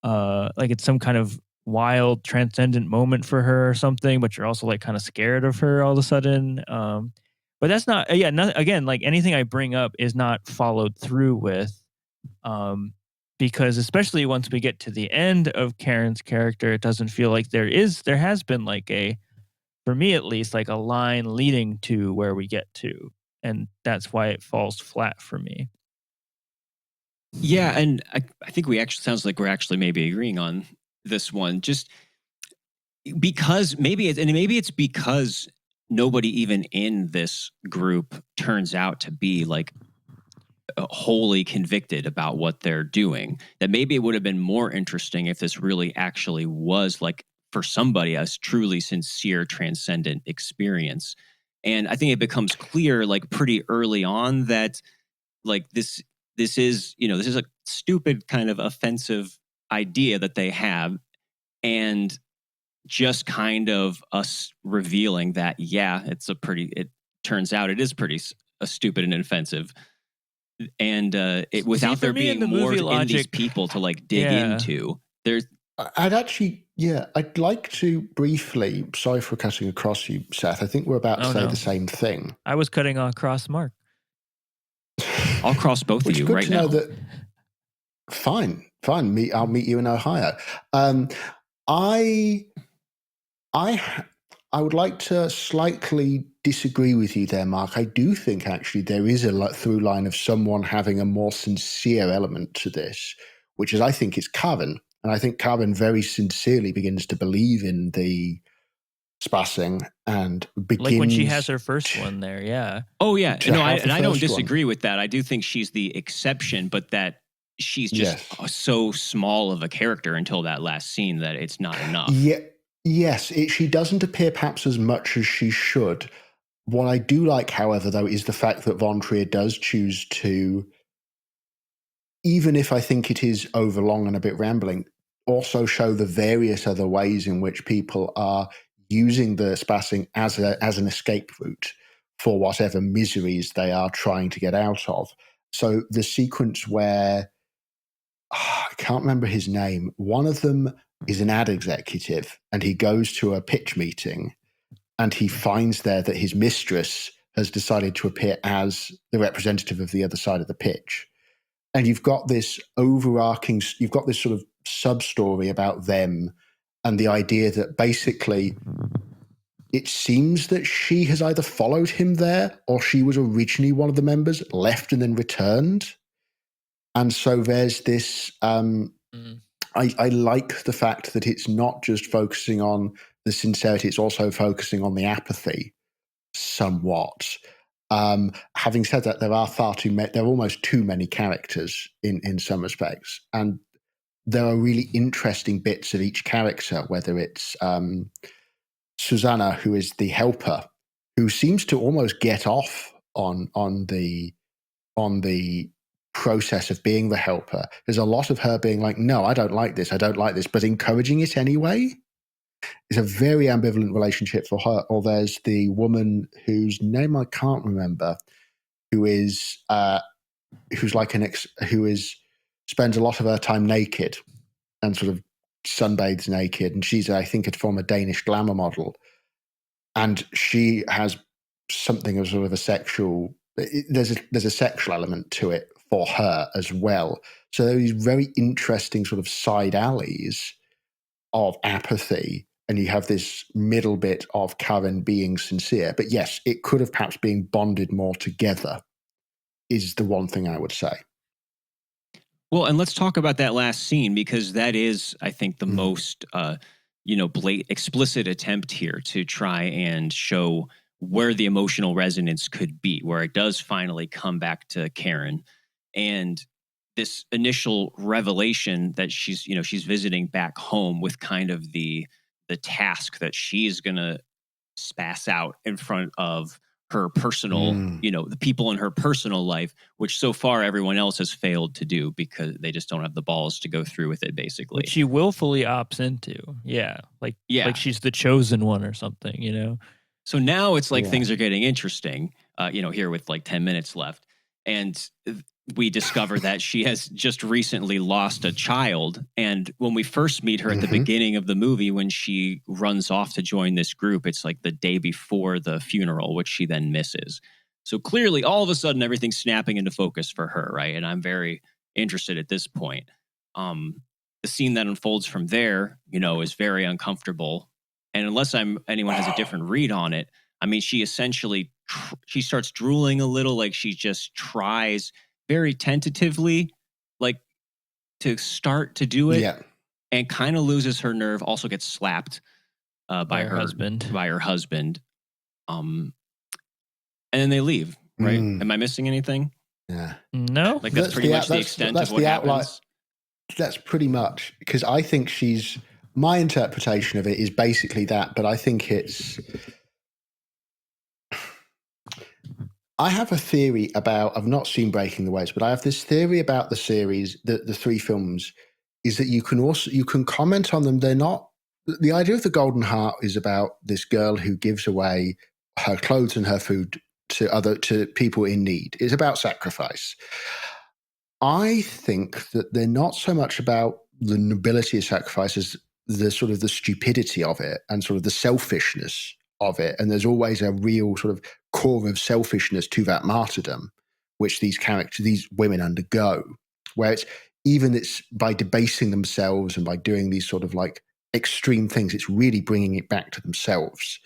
like it's some kind of wild transcendent moment for her or something, but you're also like kind of scared of her all of a sudden. But that's not, again, like anything I bring up is not followed through with, um, because especially once we get to the end of Karen's character, it doesn't feel like there has been like for me at least, like a line leading to where we get to, and that's why it falls flat for me. Yeah, and I think we actually sounds like we're actually maybe agreeing on this one, just because maybe it's because nobody even in this group turns out to be like wholly convicted about what they're doing. That maybe it would have been more interesting if this really actually was like for somebody a truly sincere transcendent experience. And I think it becomes clear like pretty early on that like this is a stupid kind of offensive idea that they have, and just kind of us revealing that it turns out it is pretty stupid and offensive, and without there being more in these people to like dig into. There's I'd like to briefly, sorry for cutting across you, Seth, I think we're about to say the same thing. I was cutting across Mark. I'll cross both of you right now. Fine. I'll meet you in Ohio. I would like to slightly disagree with you there, Mark. I do think actually there is a through line of someone having a more sincere element to this, which is I think it's Karen. And I think Karen very sincerely begins to believe in the spassing and begins... Like when she has her first one there, yeah. Oh, yeah. No, I don't disagree with that. I do think she's the exception, but that she's just so small of a character until that last scene that it's not enough. Yeah. Yes, she doesn't appear perhaps as much as she should. What I do like, however, though, is the fact that Von Trier does choose to, even if I think it is overlong and a bit rambling, also show the various other ways in which people are using the spassing as an escape route for whatever miseries they are trying to get out of. So the sequence where, I can't remember his name, one of them is an ad executive, and he goes to a pitch meeting, and he finds there that his mistress has decided to appear as the representative of the other side of the pitch. And you've got this you've got this sort of sub-story about them, and the idea that basically it seems that she has either followed him there, or she was originally one of the members, left and then returned. And so there's this... I like the fact that it's not just focusing on the sincerity, it's also focusing on the apathy somewhat. Having said that, there are there are almost too many characters in some respects. And there are really interesting bits of each character, whether it's Susanna, who is the helper, who seems to almost get off on the process of being the helper. There's a lot of her being like, no, I don't like this, but encouraging it anyway. It's a very ambivalent relationship for her. Or there's the woman whose name I can't remember, who is spends a lot of her time naked and sort of sunbathes naked, and she's, I think, a former Danish glamour model, and she has something of sort of a sexual. There's a sexual element to it for her as well. So there are these very interesting sort of side alleys of apathy, and you have this middle bit of Karen being sincere. But yes, it could have perhaps been bonded more together, is the one thing I would say. Well, and let's talk about that last scene, because that is, I think, the most, explicit attempt here to try and show where the emotional resonance could be, where it does finally come back to Karen. And this initial revelation that she's visiting back home with kind of the task that she's going to spass out in front of her personal, the people in her personal life, which so far everyone else has failed to do because they just don't have the balls to go through with it, basically. Which she willfully opts into. Yeah. Like she's the chosen one or something, So now it's like things are getting interesting, here with like 10 minutes left. And we discover that she has just recently lost a child. And when we first meet her at the beginning of the movie, when she runs off to join this group, it's like the day before the funeral, which she then misses. So clearly, all of a sudden, everything's snapping into focus for her, right? And I'm very interested at this point. The scene that unfolds from there, is very uncomfortable. And unless anyone has a different read on it, I mean, she essentially she starts drooling a little, like she just tries very tentatively, like to start to do it, and kind of loses her nerve. Also gets slapped by her husband. And then they leave. Right? Am I missing anything? Yeah. No. Like that's pretty much the extent of what happens. That's pretty much, because I think my interpretation of it is basically that, but I think I have a theory about, I've not seen Breaking the Waves, but I have this theory about the series, the 3 films, is that you can comment on them. They're not, the idea of the Golden Heart is about this girl who gives away her clothes and her food to people in need. It's about sacrifice. I think that they're not so much about the nobility of sacrifice as the sort of the stupidity of it and sort of the selfishness of it. And there's always a real sort of core of selfishness to that martyrdom, which these women undergo, where it's by debasing themselves and by doing these sort of like extreme things, it's really bringing it back to themselves.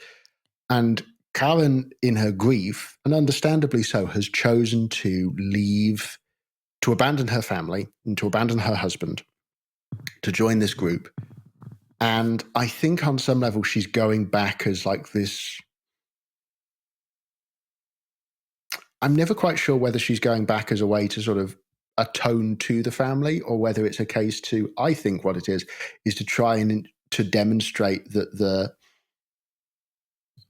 And Karen, in her grief, and understandably so, has chosen to abandon her family and to abandon her husband to join this group. And I think on some level she's going back as like this. I'm never quite sure whether she's going back as a way to sort of atone to the family, or whether it's a case to, I think what it is to try and to demonstrate that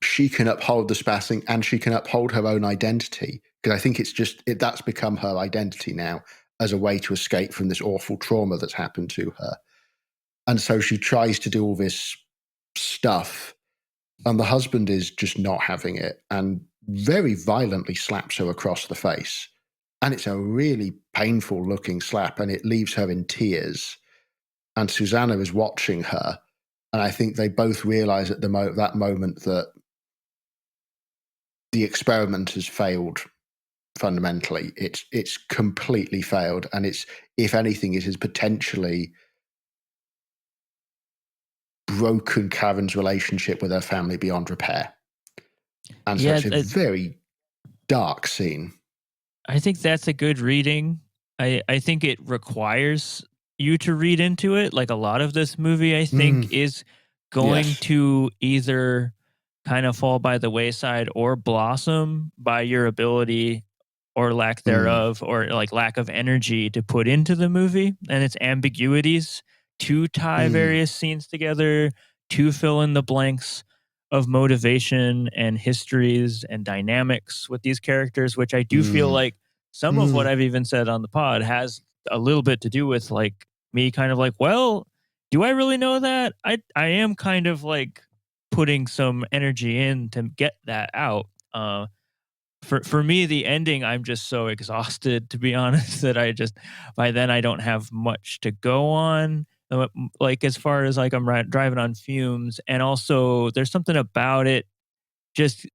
she can uphold the Spassing and she can uphold her own identity. Because I think that's become her identity now, as a way to escape from this awful trauma that's happened to her. And so she tries to do all this stuff, and the husband is just not having it and very violently slaps her across the face. And it's a really painful looking slap, and it leaves her in tears. And Susanna is watching her. And I think they both realize at that moment that the experiment has failed. Fundamentally, it's completely failed, and if anything, it has potentially broken Karen's relationship with her family beyond repair. And so it's a very dark scene. I think that's a good reading. I think it requires you to read into it. Like a lot of this movie, I think, is going to either kind of fall by the wayside or blossom by your ability or lack thereof, or like lack of energy to put into the movie and its ambiguities, to tie various scenes together, to fill in the blanks of motivation and histories and dynamics with these characters, which I do feel like some of what I've even said on the pod has a little bit to do with like me kind of like, well, do I really know that? I am kind of putting some energy in to get that out. For me, the ending, I'm just so exhausted, to be honest, that by then I don't have much to go on. Like as far as like I'm driving on fumes, and also there's something about it, just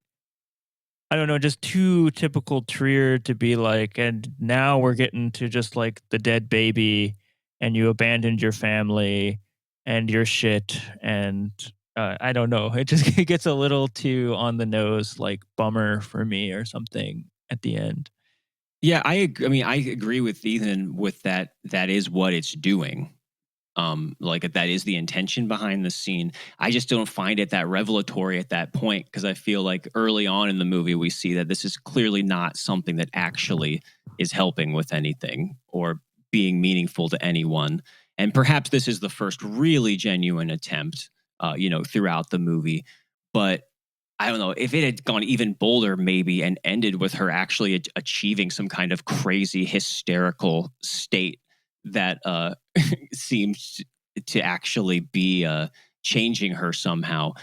I don't know, just too typical Trier to be like, and now we're getting to just like the dead baby, and you abandoned your family and your shit, and I don't know. It just it gets a little too on the nose, like bummer for me or something at the end. Yeah, I agree with Ethan with that. That is what it's doing. Like that is the intention behind the scene. I just don't find it that revelatory at that point, because I feel like early on in the movie we see that this is clearly not something that actually is helping with anything or being meaningful to anyone. And perhaps this is the first really genuine attempt, throughout the movie. But I don't know if it had gone even bolder, maybe, and ended with her actually achieving some kind of crazy hysterical state that seems to actually be changing her somehow.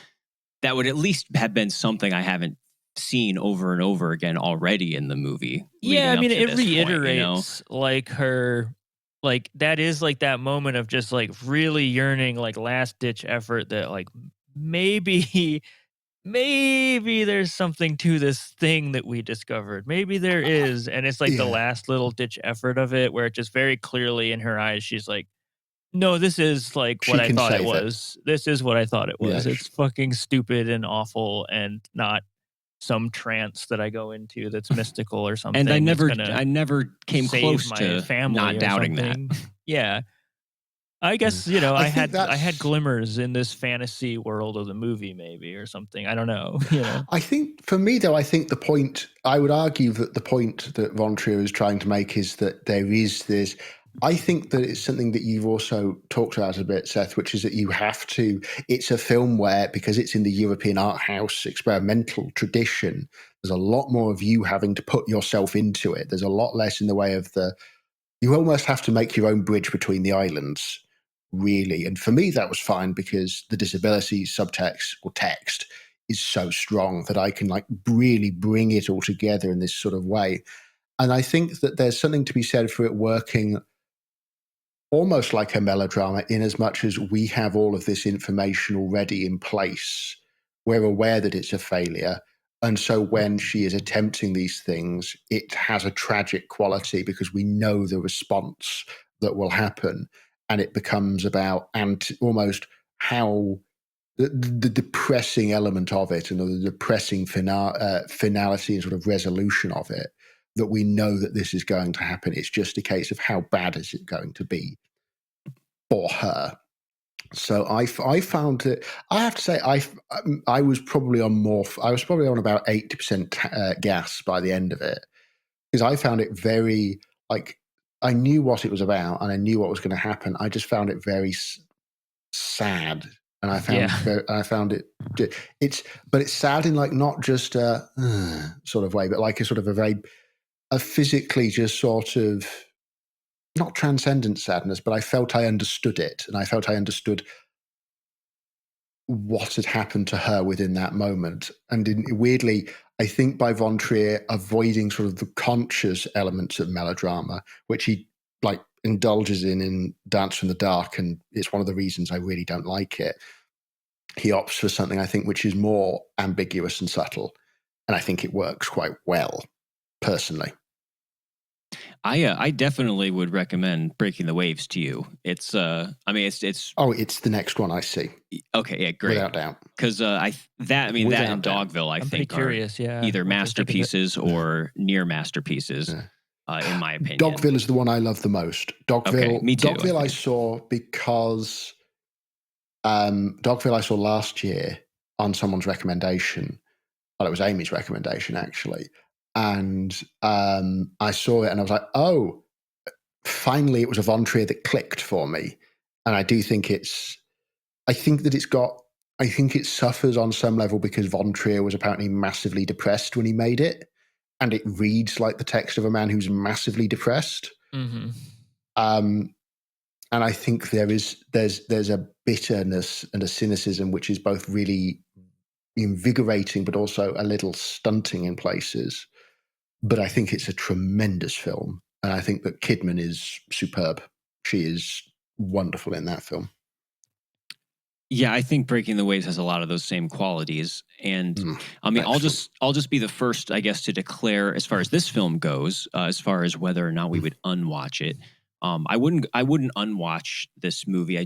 That would at least have been something I haven't seen over and over again already in the movie. Yeah, I mean, it reiterates like her, like that is like that moment of just like really yearning, like last ditch effort that like maybe maybe there's something to this thing that we discovered. Maybe there is, and it's like the Yeah. last little ditch effort of it, where it just very clearly in her eyes, she's like, "No, this is like She what I can thought it save it. was. This is what I thought it was. Yeah. It's fucking stupid and awful, and not some trance that I go into that's mystical or something. And I that's never gonna came save close my to family not or doubting that. something." Yeah. I guess, you know, I I think had glimmers in this fantasy world of the movie maybe or something. I don't know, you know. I think for me, though, I think the point, I would argue that the point that Von Trier is trying to make is that there is this, I think that it's something that you've also talked about a bit, Seth, which is that you have to, it's a film where, because it's in the European art house experimental tradition, there's a lot more of you having to put yourself into it. There's a lot less in the way of you almost have to make your own bridge between the islands, really. And for me, that was fine because the disability subtext or text is so strong that I can like really bring it all together in this sort of way. And I think that there's something to be said for it working almost like a melodrama in as much as we have all of this information already in place. We're aware that it's a failure. And so when she is attempting these things, it has a tragic quality because we know the response that will happen. And it becomes about almost how the depressing element of it and the depressing finality and sort of resolution of it, that we know that this is going to happen. It's just a case of how bad is it going to be for her. So I found it. I have to say I was probably on about 80% gas by the end of it because I found it very like I knew what it was about and I knew what was going to happen. I just found it very sad, and I found it's sad in like not just a sort of way, but like a sort of a physically just sort of not transcendent sadness, but I felt I understood it, and I felt I understood what had happened to her within that moment. And weirdly, I think by Von Trier avoiding sort of the conscious elements of melodrama, which he like indulges in Dance from the Dark, and it's one of the reasons I really don't like it. He opts for something I think which is more ambiguous and subtle, and I think it works quite well, personally. I definitely would recommend Breaking the Waves to you. It's it's it's the next one I see. Okay, yeah, great, without doubt. Because that and Dogville, I'm think curious, are either masterpieces or near masterpieces, in my opinion. Dogville is the one I love the most. Dogville, okay, me too, Dogville I saw because Dogville I saw last year on someone's recommendation. Well, it was Amy's recommendation actually. And I saw it and I was like, oh, finally it was a Von Trier that clicked for me. And I do think it suffers on some level because Von Trier was apparently massively depressed when he made it. And it reads like the text of a man who's massively depressed. Mm-hmm. And I think there's a bitterness and a cynicism which is both really invigorating but also a little stunting in places. But I think it's a tremendous film. And I think that Kidman is superb. She is wonderful in that film. Yeah, I think Breaking the Waves has a lot of those same qualities. And I mean, excellent. I'll just be the first, I guess, to declare as far as this film goes, as far as whether or not we would unwatch it. I wouldn't unwatch this movie.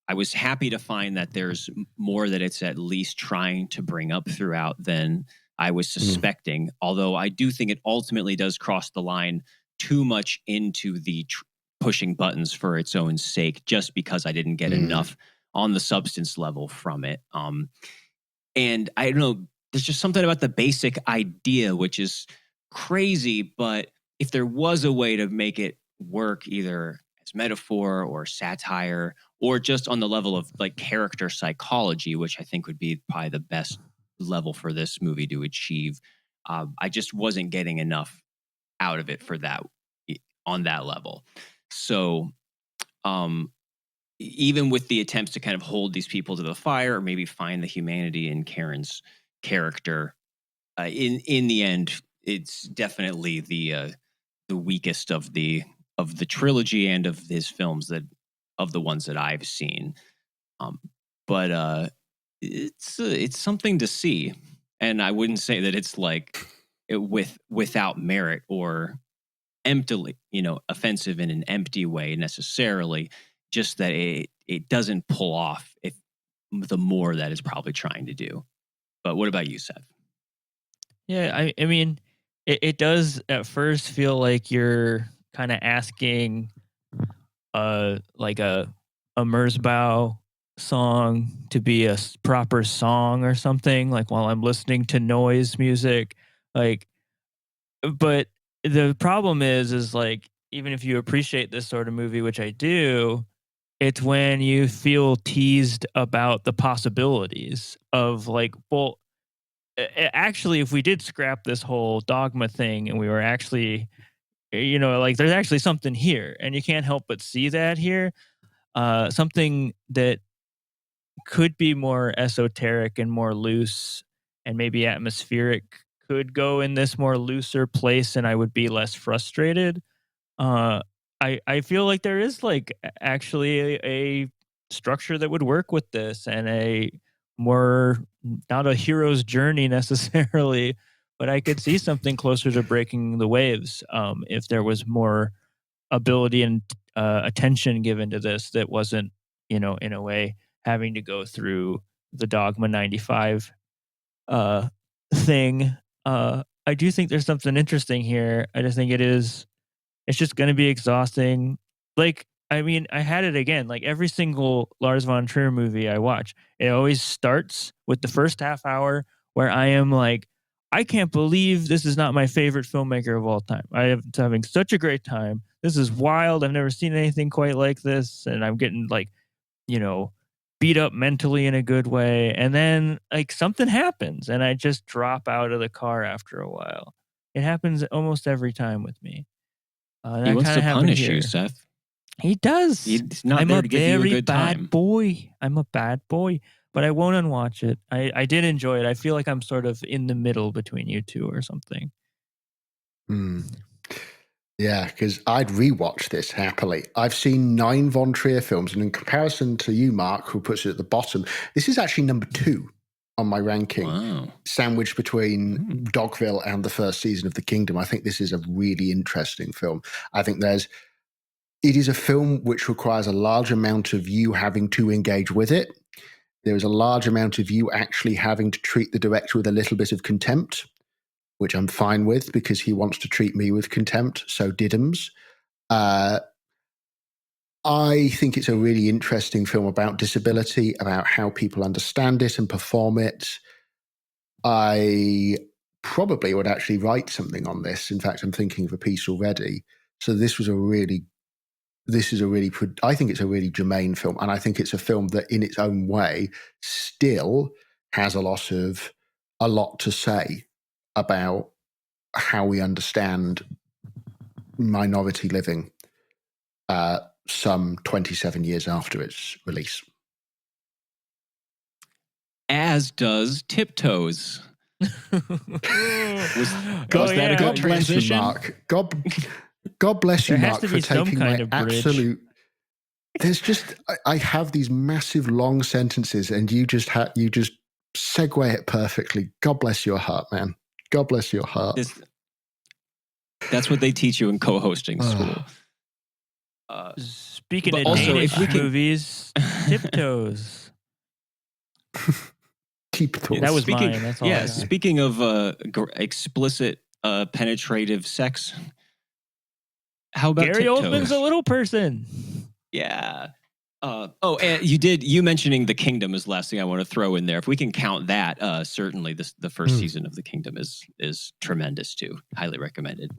I was happy to find that there's more that it's at least trying to bring up throughout than I was suspecting. Although I do think it ultimately does cross the line too much into the pushing buttons for its own sake, just because I didn't get enough on the substance level from it. And I don't know, there's just something about the basic idea, which is crazy. But if there was a way to make it work either as metaphor or satire, or just on the level of like character psychology, which I think would be probably the best level for this movie to achieve. I just wasn't getting enough out of it for that on that level. So even with the attempts to kind of hold these people to the fire or maybe find the humanity in Karen's character, in the end, it's definitely the weakest of the trilogy and of his films, that of the ones that I've seen. But it's something to see, and I wouldn't say that it's like without merit or emptily, offensive in an empty way necessarily. Just that it doesn't pull off the more that it's probably trying to do. But what about you, Seth? Yeah, I mean, it does at first feel like you're kind of asking like a Merzbow song to be a proper song or something, like while I'm listening to noise music. Like, but the problem is like, even if you appreciate this sort of movie, which I do, it's when you feel teased about the possibilities of like, well, actually, if we did scrap this whole dogma thing and we were actually, like there's actually something here, and you can't help but see that here. Something that could be more esoteric and more loose and maybe atmospheric could go in this more looser place, and I would be less frustrated. I feel like there is like actually a structure that would work with this, and a more, not a hero's journey necessarily, but I could see something closer to breaking the waves if there was more ability and attention given to this that wasn't, in a way having to go through the Dogma 95 thing. I do think there's something interesting here. I just think it's just going to be exhausting. Like, I mean, I had it again. Like every single Lars Von Trier movie I watch, it always starts with the first half hour where I am like, I can't believe this is not my favorite filmmaker of all time. I am having such a great time. This is wild. I've never seen anything quite like this. And I'm getting like, beat up mentally in a good way. And then like something happens and I just drop out of the car after a while. It happens almost every time with me. He wants to punish you, Seth. He does. He's not there to give you a good time. I'm a bad boy, but I won't unwatch it. I did enjoy it. I feel like I'm sort of in the middle between you two or something. Yeah, because I'd rewatch this happily. I've seen 9 Von Trier films, and in comparison to you, Mark, who puts it at the bottom, this is actually number 2 on my ranking, sandwiched between Dogville and the first season of The Kingdom. I think this is a really interesting film. I think it is a film which requires a large amount of you having to engage with it. There is a large amount of you actually having to treat the director with a little bit of contempt, which I'm fine with because he wants to treat me with contempt, so diddums. I think it's a really interesting film about disability, about how people understand it and perform it. I probably would actually write something on this. In fact, I'm thinking of a piece already. So I think it's a really germane film. And I think it's a film that in its own way still has a lot to say about how we understand minority living some 27 years after its release. As does Tiptoes. Was that a good transition? Mark. God bless you, Mark, for taking my absolute... There's just... I have these massive long sentences and you just segue it perfectly. God bless your heart, man. God bless your heart. That's what they teach you in co-hosting school. Speaking of Danish movies, Tiptoes. Tiptoes. That was mine. That's all. Yeah, speaking of explicit penetrative sex, how about Gary Tiptoes? Oldman's a little person. Yeah. And you mentioning The Kingdom is the last thing I want to throw in there. If we can count that, certainly the first season of The Kingdom is tremendous too. Highly recommended.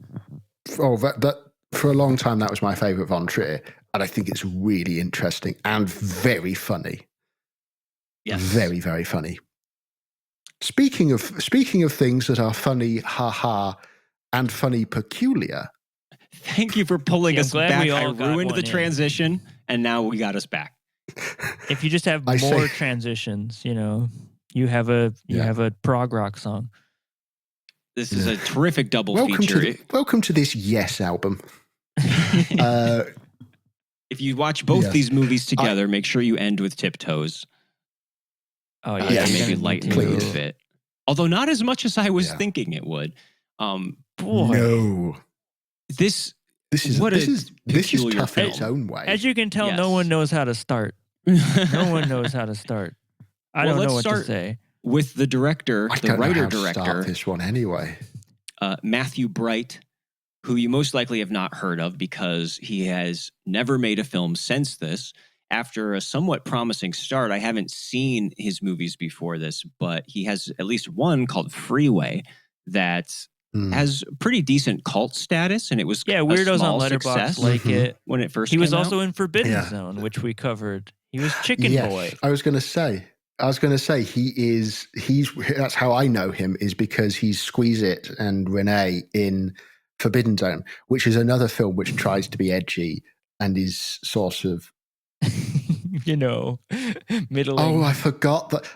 Oh, that for a long time that was my favorite Von Trier, and I think it's really interesting and very funny. Yes, very, very funny. Speaking of things that are funny, haha, and funny peculiar. Thank you for pulling us glad back. we I all got ruined one the in. transition, and now we got us back. If you just have more transitions, you have a prog rock song. This is a terrific double welcome feature. Welcome to this Yes album. If you watch both these movies together, make sure you end with Tiptoes. Oh yeah, maybe lighten the mood a bit. Although not as much as I was thinking it would. Boy, no, this is tough in its own way. As you can tell, no one knows how to start. No one knows how to start. I don't know what to say. With the director, the writer-director. Start this one anyway. Matthew Bright, who you most likely have not heard of because he has never made a film since this. After a somewhat promising start, I haven't seen his movies before this, but he has at least one called Freeway that has pretty decent cult status, and it was weirdos on Letterboxd like it when it first. He was also in Forbidden Zone, which we covered. He was Chicken Boy. I was going to say he's that's how I know him, is because he's Squeeze It and Renee in Forbidden Zone, which is another film which tries to be edgy and is sort of middling. Oh, I forgot that.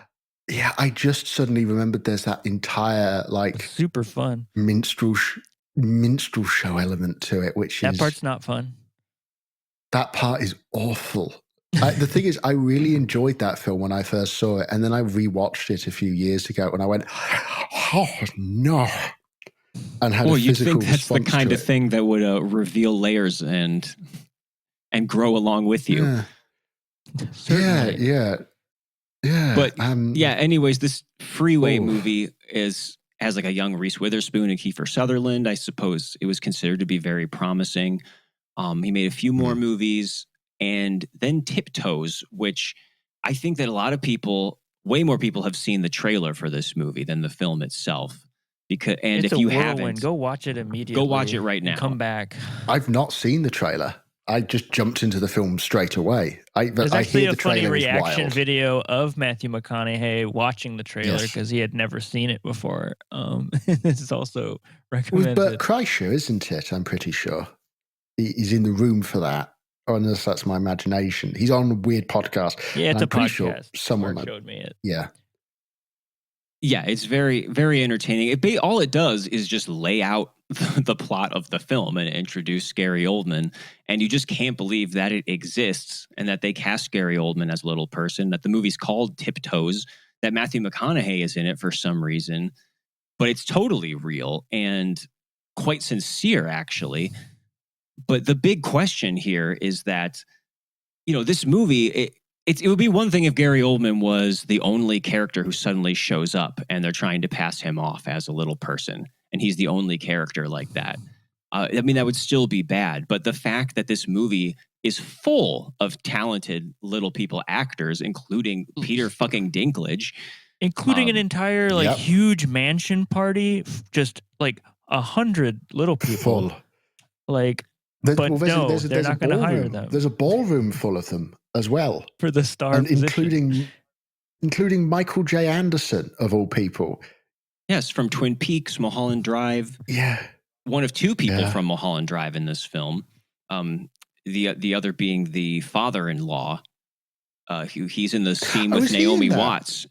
Yeah, I just suddenly remembered there's that entire super fun minstrel show element to it, which that part's not fun. That part is awful. The thing is, I really enjoyed that film when I first saw it, and then I rewatched it a few years ago, and I went, "Oh no!" And had a you'd physical think that's the response kind to of thing that would reveal layers and grow along with you. Yeah. But anyways, this Freeway movie has like a young Reese Witherspoon and Kiefer Sutherland. I suppose it was considered to be very promising. He made a few more movies, and then Tiptoes, which I think that a lot of people, way more people, have seen the trailer for this movie than the film itself. If you haven't, go watch it immediately. Go watch it right now. Come back. I've not seen the trailer. I just jumped into the film straight away. There's actually a funny reaction video of Matthew McConaughey watching the trailer because he had never seen it before. This is also recommended. With Bert Kreischer, isn't it? I'm pretty sure. He's in the room for that. Or unless that's my imagination. He's on a weird podcast. Yeah, it's a podcast. Sure someone showed me it. Yeah. Yeah, it's very, very entertaining. All it does is just lay out the plot of the film and introduce Gary Oldman. And you just can't believe that it exists and that they cast Gary Oldman as a little person, that the movie's called Tiptoes, that Matthew McConaughey is in it for some reason. But it's totally real and quite sincere, actually. But the big question here is that, this movie, it would be one thing if Gary Oldman was the only character who suddenly shows up and they're trying to pass him off as a little person, and he's the only character like that. That would still be bad. But the fact that this movie is full of talented little people actors, including Peter fucking Dinklage. Including an entire huge mansion party, just 100 little people. Full. They're not going to hire them. There's a ballroom full of them as well. For the star position. Including Michael J. Anderson, of all people. Yes, from Twin Peaks, Mulholland Drive. Yeah. One of two people from Mulholland Drive in this film. The other being the father-in-law. He's in the scene with Naomi Watts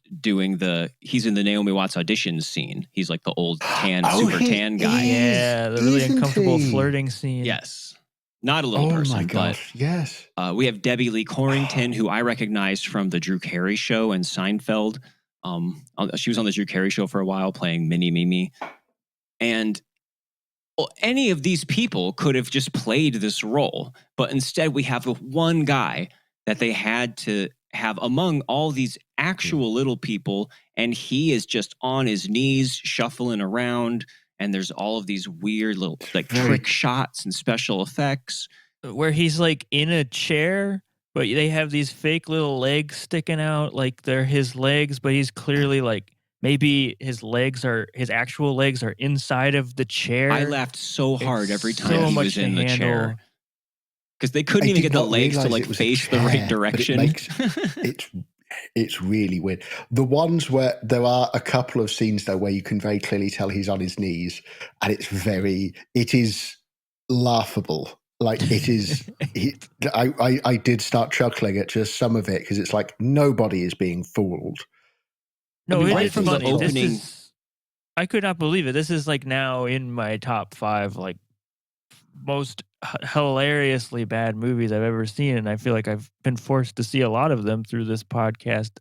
he's in the Naomi Watts audition scene. He's like the old super tan guy. Yeah, the really uncomfortable flirting scene. Yes. Not a little person, my gosh, yes. We have Debbie Lee Corrington, who I recognized from the Drew Carey Show and Seinfeld. She was on the Drew Carey Show for a while playing Mini Mimi. And any of these people could have just played this role, but instead we have one guy that they had to have among all these actual little people, and he is just on his knees shuffling around, and there's all of these weird little trick shots and special effects where he's in a chair, but they have these fake little legs sticking out like they're his legs, but he's clearly maybe his actual legs are inside of the chair. I laughed so hard every time he was in the chair. Because they couldn't even get the legs to face the right direction. It's really weird. The ones where there are a couple of scenes though where you can very clearly tell he's on his knees, and it is laughable. Like it is. I did start chuckling at just some of it because it's like nobody is being fooled. No, right it's from the funny. opening. I could not believe it. This is like now in my top 5 like most hilariously bad movies I've ever seen, and I feel like I've been forced to see a lot of them through this podcast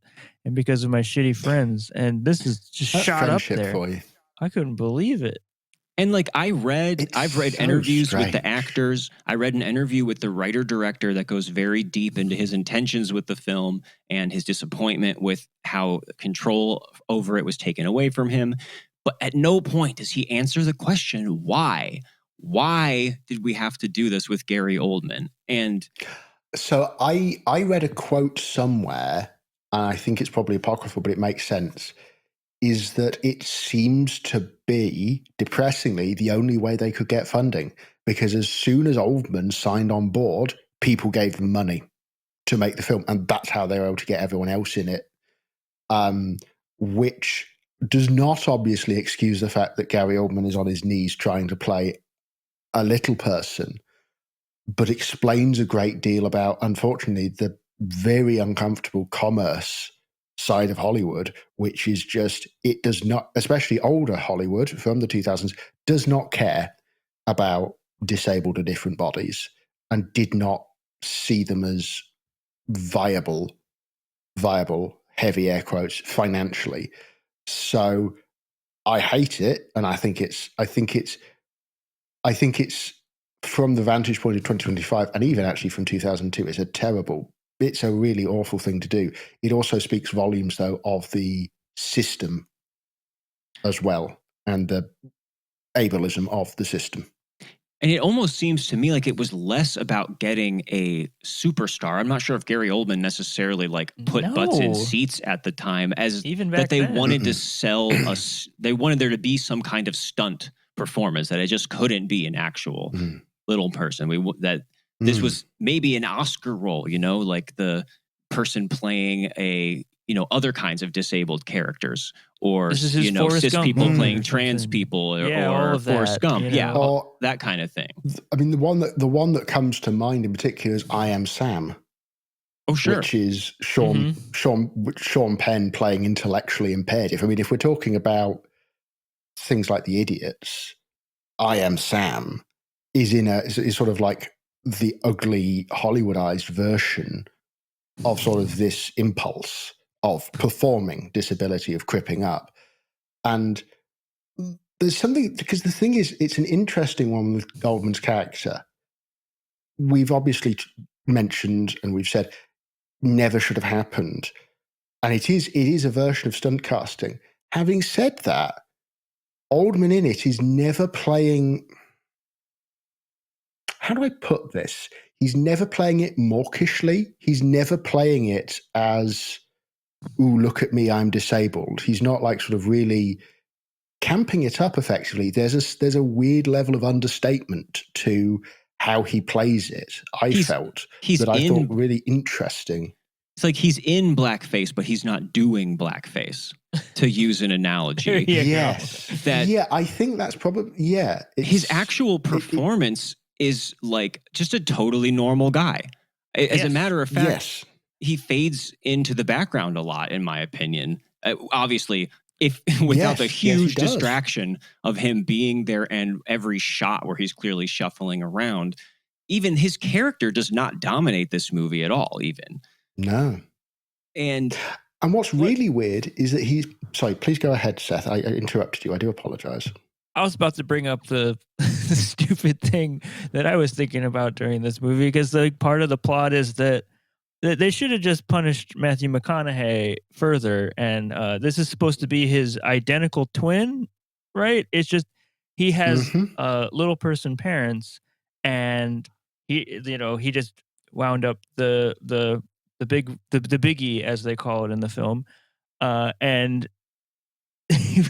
and because of my shitty friends. And this is just That's shot up friendship there. for you. I couldn't believe it. And like I've read so interviews with the strange. actors. I read an interview with the writer-director that goes very deep into his intentions with the film and his disappointment with how control over it was taken away from him. But at no point does he answer the question, why? Why did we have to do this with Gary Oldman? And so I read a quote somewhere, and I think it's probably apocryphal, but it makes sense, is that it seems to be, depressingly, the only way they could get funding. Because as soon as Oldman signed on board, people gave them money to make the film. And that's how they were able to get everyone else in it. Which does not obviously excuse the fact that Gary Oldman is on his knees trying to play a little person, but explains a great deal about, unfortunately, the very uncomfortable commerce side of Hollywood, which is just, it does not, especially older Hollywood from the 2000s, does not care about disabled or different bodies and did not see them as viable, heavy air quotes, financially. So I hate it, and I think it's from the vantage point of 2025, and even actually from 2002, it's a really awful thing to do. It also speaks volumes, though, of the system as well, and the ableism of the system. And it almost seems to me like it was less about getting a superstar. I'm not sure if Gary Oldman necessarily like put butts in seats at the time, as even back that they then. wanted to sell us. They wanted there to be some kind of stunt performance, that it just couldn't be an actual little person. This was maybe an Oscar role, like the person playing a, other kinds of disabled characters, or, cis Gump people moment playing or trans something. people, or all of Forrest that, Gump. Yeah, Or, that kind of thing. I mean, the one that comes to mind in particular is I Am Sam. Oh, sure. Which is Sean Penn playing intellectually impaired. If we're talking about things like The Idiots, I Am Sam is is sort of like the ugly Hollywoodized version of sort of this impulse of performing disability, of cripping up. And there's something, because the thing is, it's an interesting one with Goldman's character. We've obviously mentioned, and we've said, never should have happened. And it is a version of stunt casting. Having said that, Oldman in it is never playing, how do I put this? He's never playing it mawkishly. He's never playing it as, ooh, look at me, I'm disabled. He's not like sort of really camping it up effectively. There's a weird level of understatement to how he plays it. I thought really interesting. It's like he's in blackface, but he's not doing blackface, to use an analogy. Yes. I think that's probably, his actual performance is like just a totally normal guy. As a matter of fact, he fades into the background a lot, in my opinion. Obviously, without the huge distraction of him being there and every shot where he's clearly shuffling around, even his character does not dominate this movie at all, even. No. And what's really weird is that sorry, please go ahead, Seth. I interrupted you. I do apologize. I was about to bring up the stupid thing that I was thinking about during this movie, because like part of the plot is that they should have just punished Matthew McConaughey further. And this is supposed to be his identical twin, right? It's just he has little person parents, and he just wound up the biggie, as they call it in the film, and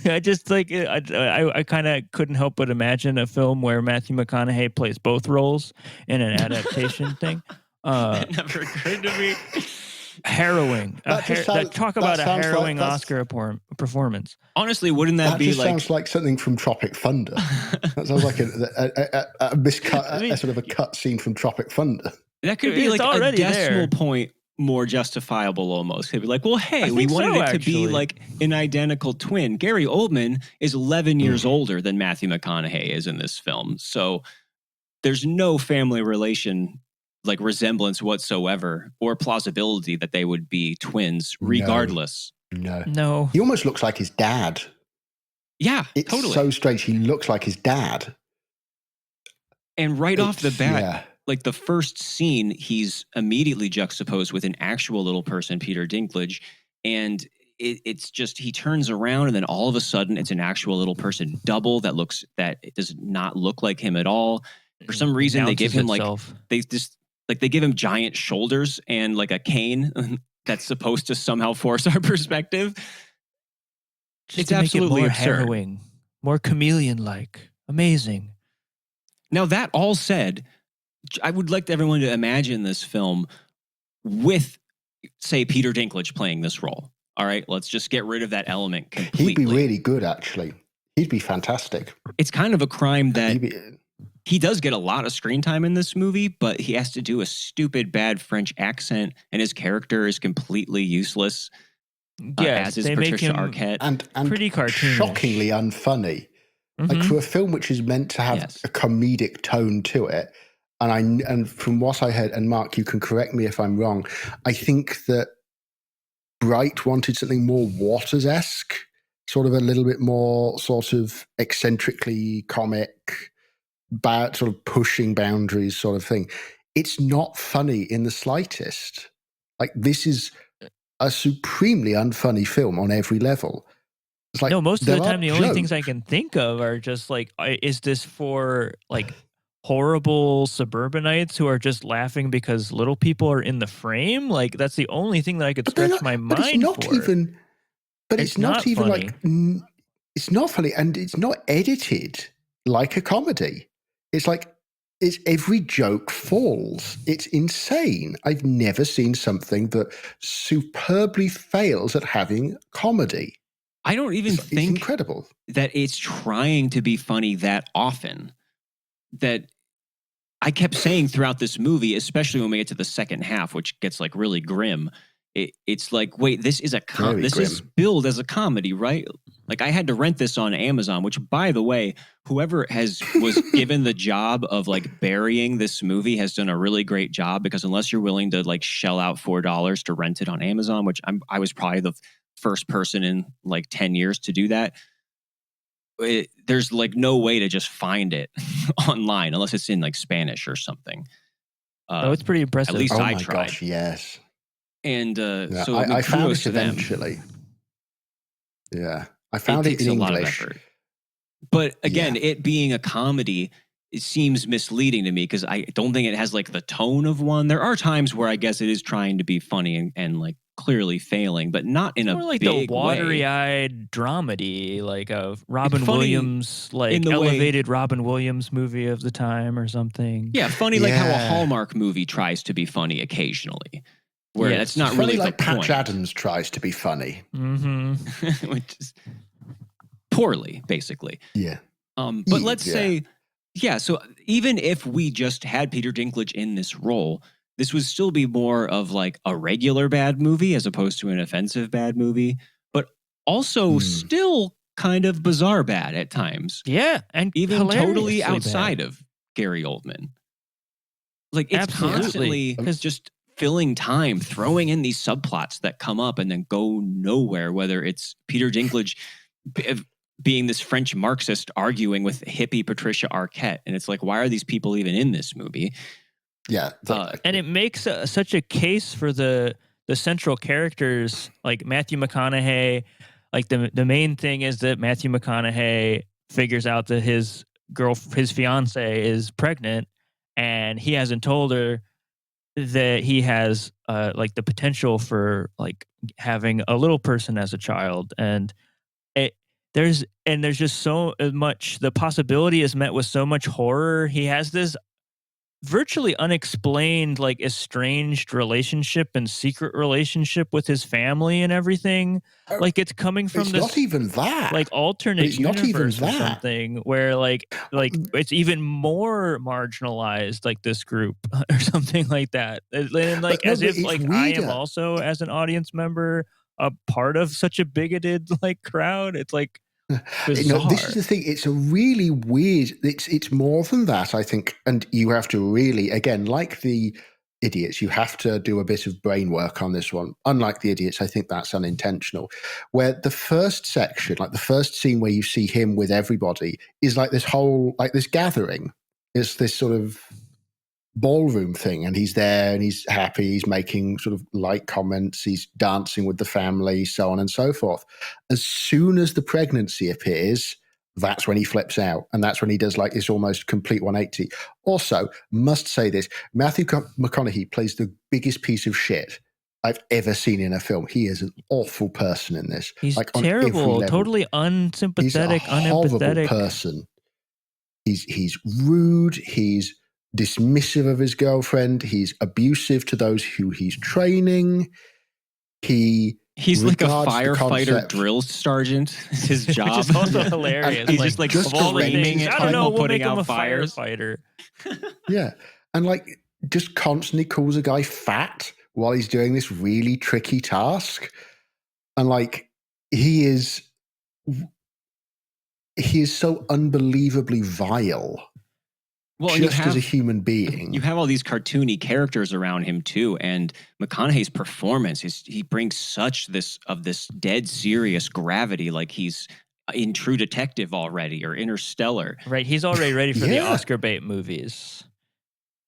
I just like I kind of couldn't help but imagine a film where Matthew McConaughey plays both roles in an adaptation thing. That never occurred to me. harrowing. Talk about a harrowing like, Oscar performance. Honestly, wouldn't that be like... sounds like something from Tropic Thunder. That sounds like a miscut, a sort of a cut scene from Tropic Thunder. That could be like a decimal point more justifiable almost. It'd be like, well, hey, we wanted it to be like an identical twin. Gary Oldman is 11 years older than Matthew McConaughey is in this film. So there's no family relation, like resemblance whatsoever, or plausibility that they would be twins regardless. No. He almost looks like his dad. Yeah, it's totally. So strange. He looks like his dad. And off the bat, like the first scene, he's immediately juxtaposed with an actual little person, Peter Dinklage. And it's just, he turns around and then all of a sudden it's an actual little person double that it does not look like him at all. For some reason, they give him they give him giant shoulders and like a cane that's supposed to somehow force our perspective. It's absolutely more harrowing, more chameleon-like, amazing. Now that all said, I would like everyone to imagine this film with, say, Peter Dinklage playing this role. All right, let's just get rid of that element completely. He'd be really good, actually. He'd be fantastic. It's kind of a crime that he does get a lot of screen time in this movie, but he has to do a stupid, bad French accent, and his character is completely useless. As is Patricia Arquette. And pretty cartoonish. Shockingly unfunny. Like for a film which is meant to have a comedic tone to it, and from what I heard, and Mark, you can correct me if I'm wrong, I think that Bright wanted something more Waters-esque, sort of a little bit more sort of eccentrically comic, sort of pushing boundaries sort of thing. It's not funny in the slightest. Like, this is a supremely unfunny film on every level. It's like, no, most of the time, the only things I can think of are just like, is this for like horrible suburbanites who are just laughing because little people are in the frame? Like, that's the only thing that I could stretch my mind for. It's not even like, it's not funny, and it's not edited like a comedy. It's like, it's every joke falls. It's insane. I've never seen something that superbly fails at having comedy. I don't even think it's incredible that it's trying to be funny that often. That I kept saying throughout this movie, especially when we get to the second half, which gets like really grim. It's like, wait, this is is billed as a comedy, right? Like, I had to rent this on Amazon, which, by the way, whoever was given the job of like burying this movie has done a really great job, because unless you're willing to like shell out $4 to rent it on Amazon, which I was probably the first person in like 10 years to do that. There's like no way to just find it online unless it's in like Spanish or something. It's pretty impressive. At least I tried. Gosh, yes. And so I found it eventually. Yeah, I found it in English. But again, it being a comedy, it seems misleading to me, because I don't think it has like the tone of one. There are times where I guess it is trying to be funny and like clearly failing, but not in a more like big the watery-eyed dramedy, like a Robin Williams, like elevated Robin Williams movie of the time or something. Yeah, funny like how a Hallmark movie tries to be funny occasionally. Where that's not really like the Patch point. Adams tries to be funny. Which is poorly, basically. Yeah. But let's say, so even if we just had Peter Dinklage in this role, this would still be more of like a regular bad movie as opposed to an offensive bad movie, but also still kind of bizarre bad at times. Yeah. And even totally outside of Gary Oldman. Like, it's constantly just filling time, throwing in these subplots that come up and then go nowhere, whether it's Peter Dinklage being this French Marxist arguing with hippie Patricia Arquette. And it's like, why are these people even in this movie? Yeah. And it makes such a case for the central characters, like Matthew McConaughey. Like the main thing is that Matthew McConaughey figures out that his fiance is pregnant, and he hasn't told her that he has like the potential for like having a little person as a child. And there's just so much, the possibility is met with so much horror. He has this virtually unexplained, like estranged relationship and secret relationship with his family and everything. Like it's coming from It's this not even that. like But alternate it's not even universe or that. something where like it's even more marginalized, like this group or something like that. And like But no, as but if it's like I am weirder. also as an audience member a part of such a bigoted like crowd. It's like No, this is bizarre. the thing. It's a really weird. It's more than that, I think. And you have to really, again, like the idiots, you have to do a bit of brain work on this one. Unlike the idiots, I think that's unintentional. Where the first section, like the first scene where you see him with everybody, is like this whole, like this gathering. It's this sort of ballroom thing, and he's there and he's happy, he's making sort of light comments, he's dancing with the family, so on and so forth. As soon as the pregnancy appears, that's when he flips out, and that's when he does like this almost complete 180. Also, must say this, Matthew McConaughey plays the biggest piece of shit I've ever seen in a film. He is an awful person in this. He's like on every terrible, level. totally unsympathetic, He's a horrible unempathetic person. He's rude, he's dismissive of his girlfriend, he's abusive to those who he's training. He's like a regards the firefighter concept- drill sergeant. It's his which job. is also Yeah. hilarious. And he's just like of all the screaming things, at I don't know, people, we'll putting make him out a fires. firefighter. Yeah. And like just constantly calls a guy fat while he's doing this really tricky task. And like he is so unbelievably vile. Well, just as a human being. You have all these cartoony characters around him too, and McConaughey's performance he brings such this dead serious gravity, like he's in True Detective already or Interstellar. Right, he's already ready for the Yeah. Oscar bait movies.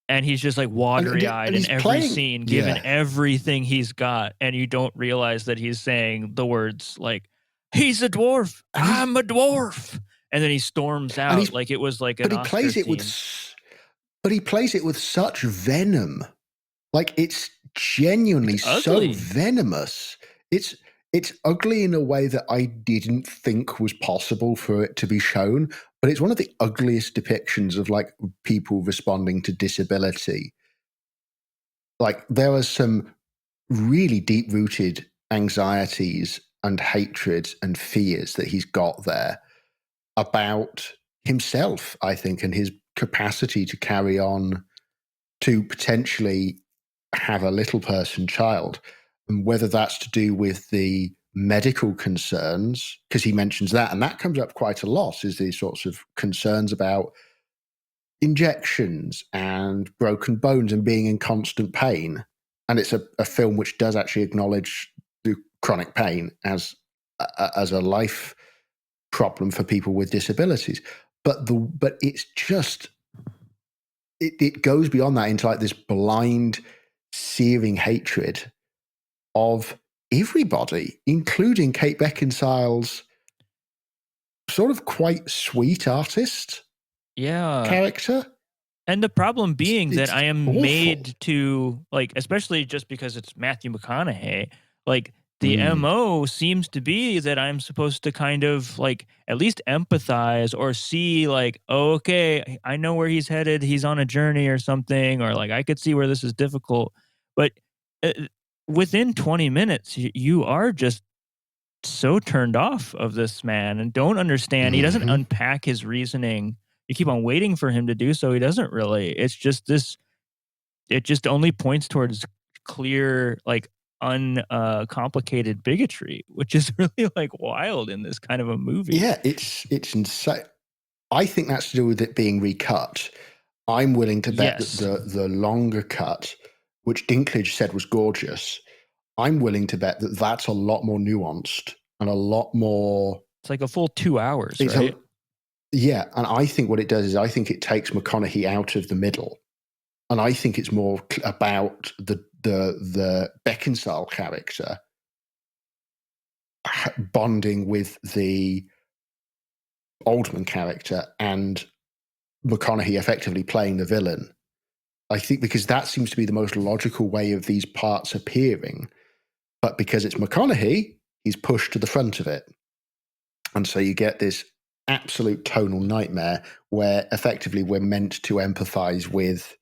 And he's just like watery eyed and in he's every playing- scene, given Yeah. everything he's got, and you don't realize that he's saying the words like, "He's a dwarf, And he's- I'm a dwarf," and then he storms And out he's- like it was like an But he Oscar plays it scene. but he plays it with such venom. Like it's genuinely It's so ugly. venomous. It's ugly in a way that I didn't think was possible for it to be shown, but it's one of the ugliest depictions of like people responding to disability. Like there are some really deep-rooted anxieties and hatreds and fears that he's got there about himself, I think, and his capacity to carry on to potentially have a little person child, and whether that's to do with the medical concerns, because he mentions that, and that comes up quite a lot, is these sorts of concerns about injections and broken bones and being in constant pain. And it's a film which does actually acknowledge the chronic pain as a life problem for people with disabilities. But it's just it goes beyond that into like this blind, searing hatred of everybody, including Kate Beckinsale's sort of quite sweet artist character. And the problem being It's that I am awful. made to, like, especially just because it's Matthew McConaughey, like, the MO seems to be that I'm supposed to kind of, like, at least empathize or see, like, oh, okay, I know where he's headed. He's on a journey or something, or, like, I could see where this is difficult. But within 20 minutes, you are just so turned off of this man and don't understand. He doesn't unpack his reasoning. You keep on waiting for him to do so. He doesn't really. It's just this. It just only points towards clear, like uncomplicated bigotry, which is really like wild in this kind of a movie. Yeah, it's insane. I think that's to do with it being recut. I'm willing to bet that the longer cut, which Dinklage said was gorgeous, I'm willing to bet that that's a lot more nuanced and a lot more. It's like a full 2 hours, right? Yeah, and I think what it does is I think it takes McConaughey out of the middle, and I think it's more about the Beckinsale character bonding with the Oldman character and McConaughey effectively playing the villain. I think because that seems to be the most logical way of these parts appearing, but because it's McConaughey, he's pushed to the front of it, and so you get this absolute tonal nightmare where effectively we're meant to empathize with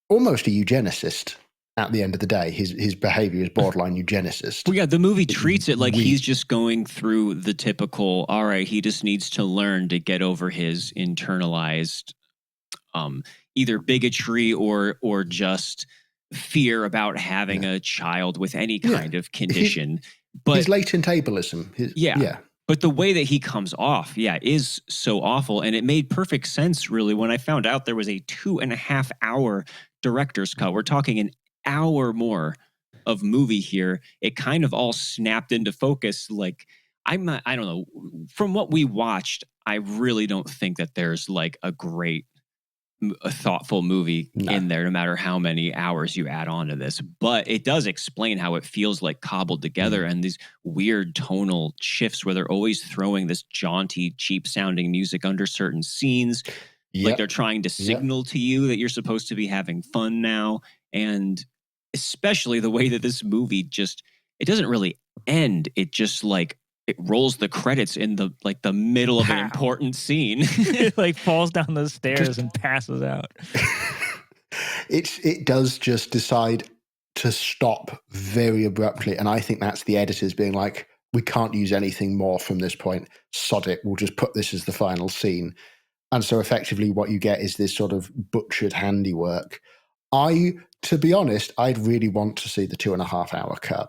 almost a eugenicist at the end of the day. His behavior is borderline eugenicist. Well, yeah, the movie treats it like he's just going through the typical, all right, he just needs to learn to get over his internalized either bigotry or just fear about having a child with any kind of condition. But his latent ableism. But the way that he comes off, is so awful. And it made perfect sense, really, when I found out there was a 2.5 hour director's cut. We're talking an hour more of movie here. It kind of all snapped into focus. Like, I don't know. From what we watched, I really don't think that there's like a thoughtful movie in there, no matter how many hours you add on to this. But it does explain how it feels like cobbled together and these weird tonal shifts where they're always throwing this jaunty, cheap sounding music under certain scenes. Like they're trying to signal to you that you're supposed to be having fun now. And especially the way that this movie it doesn't really end. It just like, it rolls the credits in the middle of an important scene. It like falls down the stairs and passes out. It does just decide to stop very abruptly. And I think that's the editors being like, we can't use anything more from this point. Sod it. We'll just put this as the final scene. And so effectively what you get is this sort of butchered handiwork. To be honest, I'd really want to see the 2.5 hour cut.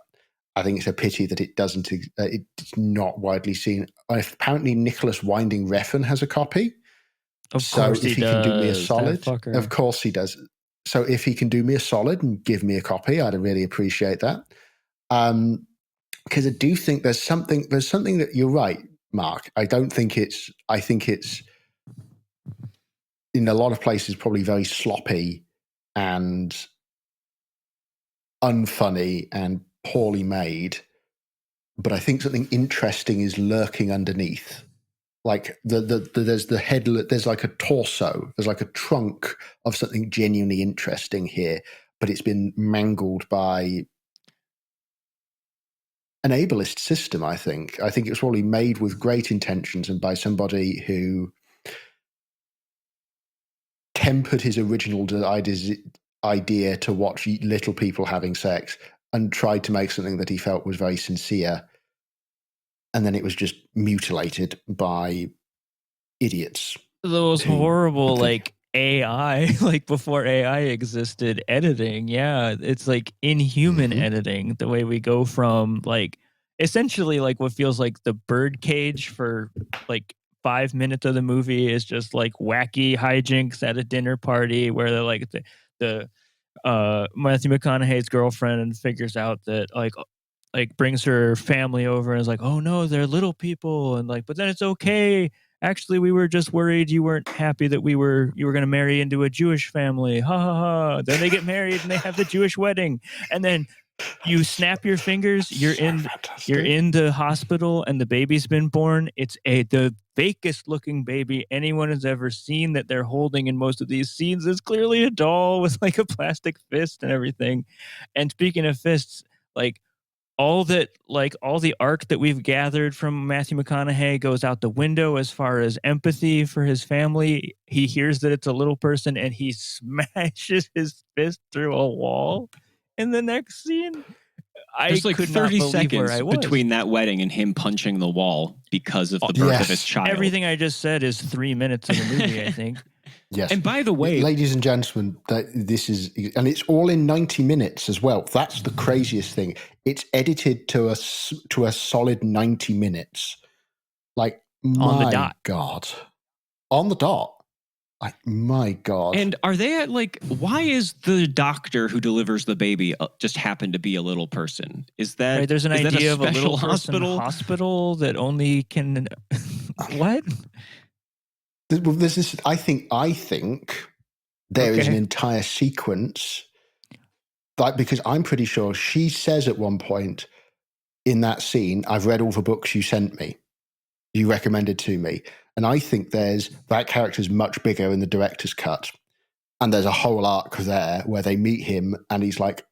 I think it's a pity that it's not widely seen. Apparently, Nicholas Winding Refn has a copy. Of course he does. Can do me a solid, of course he does. So if he can do me a solid and give me a copy, I'd really appreciate that. Because I do think there's something that you're right, Mark. I think it's in a lot of places probably very sloppy and unfunny and poorly made, but I think something interesting is lurking underneath. Like there's the head, there's like a torso, there's like a trunk of something genuinely interesting here, but it's been mangled by an ableist system. I think it was probably made with great intentions and by somebody who tempered his original idea to watch little people having sex and tried to make something that he felt was very sincere. And then it was just mutilated by idiots. Those horrible, like, AI, like before AI existed, editing. Yeah, it's like inhuman editing, the way we go from, like, essentially, like, what feels like the birdcage for, like, 5 minutes of the movie is just, like, wacky hijinks at a dinner party where they're, like, the Matthew McConaughey's girlfriend figures out that like brings her family over and is like, oh no, they're little people, and like, but then it's okay. Actually, we were just worried you weren't happy that you were going to marry into a Jewish family. Ha ha ha. Then they get married and they have the Jewish wedding, and then you snap your fingers. You're in the hospital and the baby's been born. It's the fakest looking baby anyone has ever seen that they're holding in most of these scenes. Is clearly a doll with like a plastic fist and everything. And speaking of fists, like all the arc that we've gathered from Matthew McConaughey goes out the window as far as empathy for his family. He hears that it's a little person and he smashes his fist through a wall. In the next scene, there's like 30 seconds between that wedding and him punching the wall because of the birth of his child. Everything I just said is 3 minutes of the movie, I think. Yes. And by the way, ladies and gentlemen, this is, and it's all in 90 minutes as well. That's the craziest thing. It's edited to a solid 90 minutes. Like, on the dot. God. On the dot. Like, my God. And are they at, like, why is the doctor who delivers the baby just happen to be a little person? Is that right, there's an idea of a little hospital that only can what? Well, there's this. I think there is an entire sequence, like, because I'm pretty sure she says at one point in that scene, "I've read all the books you sent me, you recommended to me," and I think that character's much bigger in the director's cut, and there's a whole arc there where they meet him, and he's like,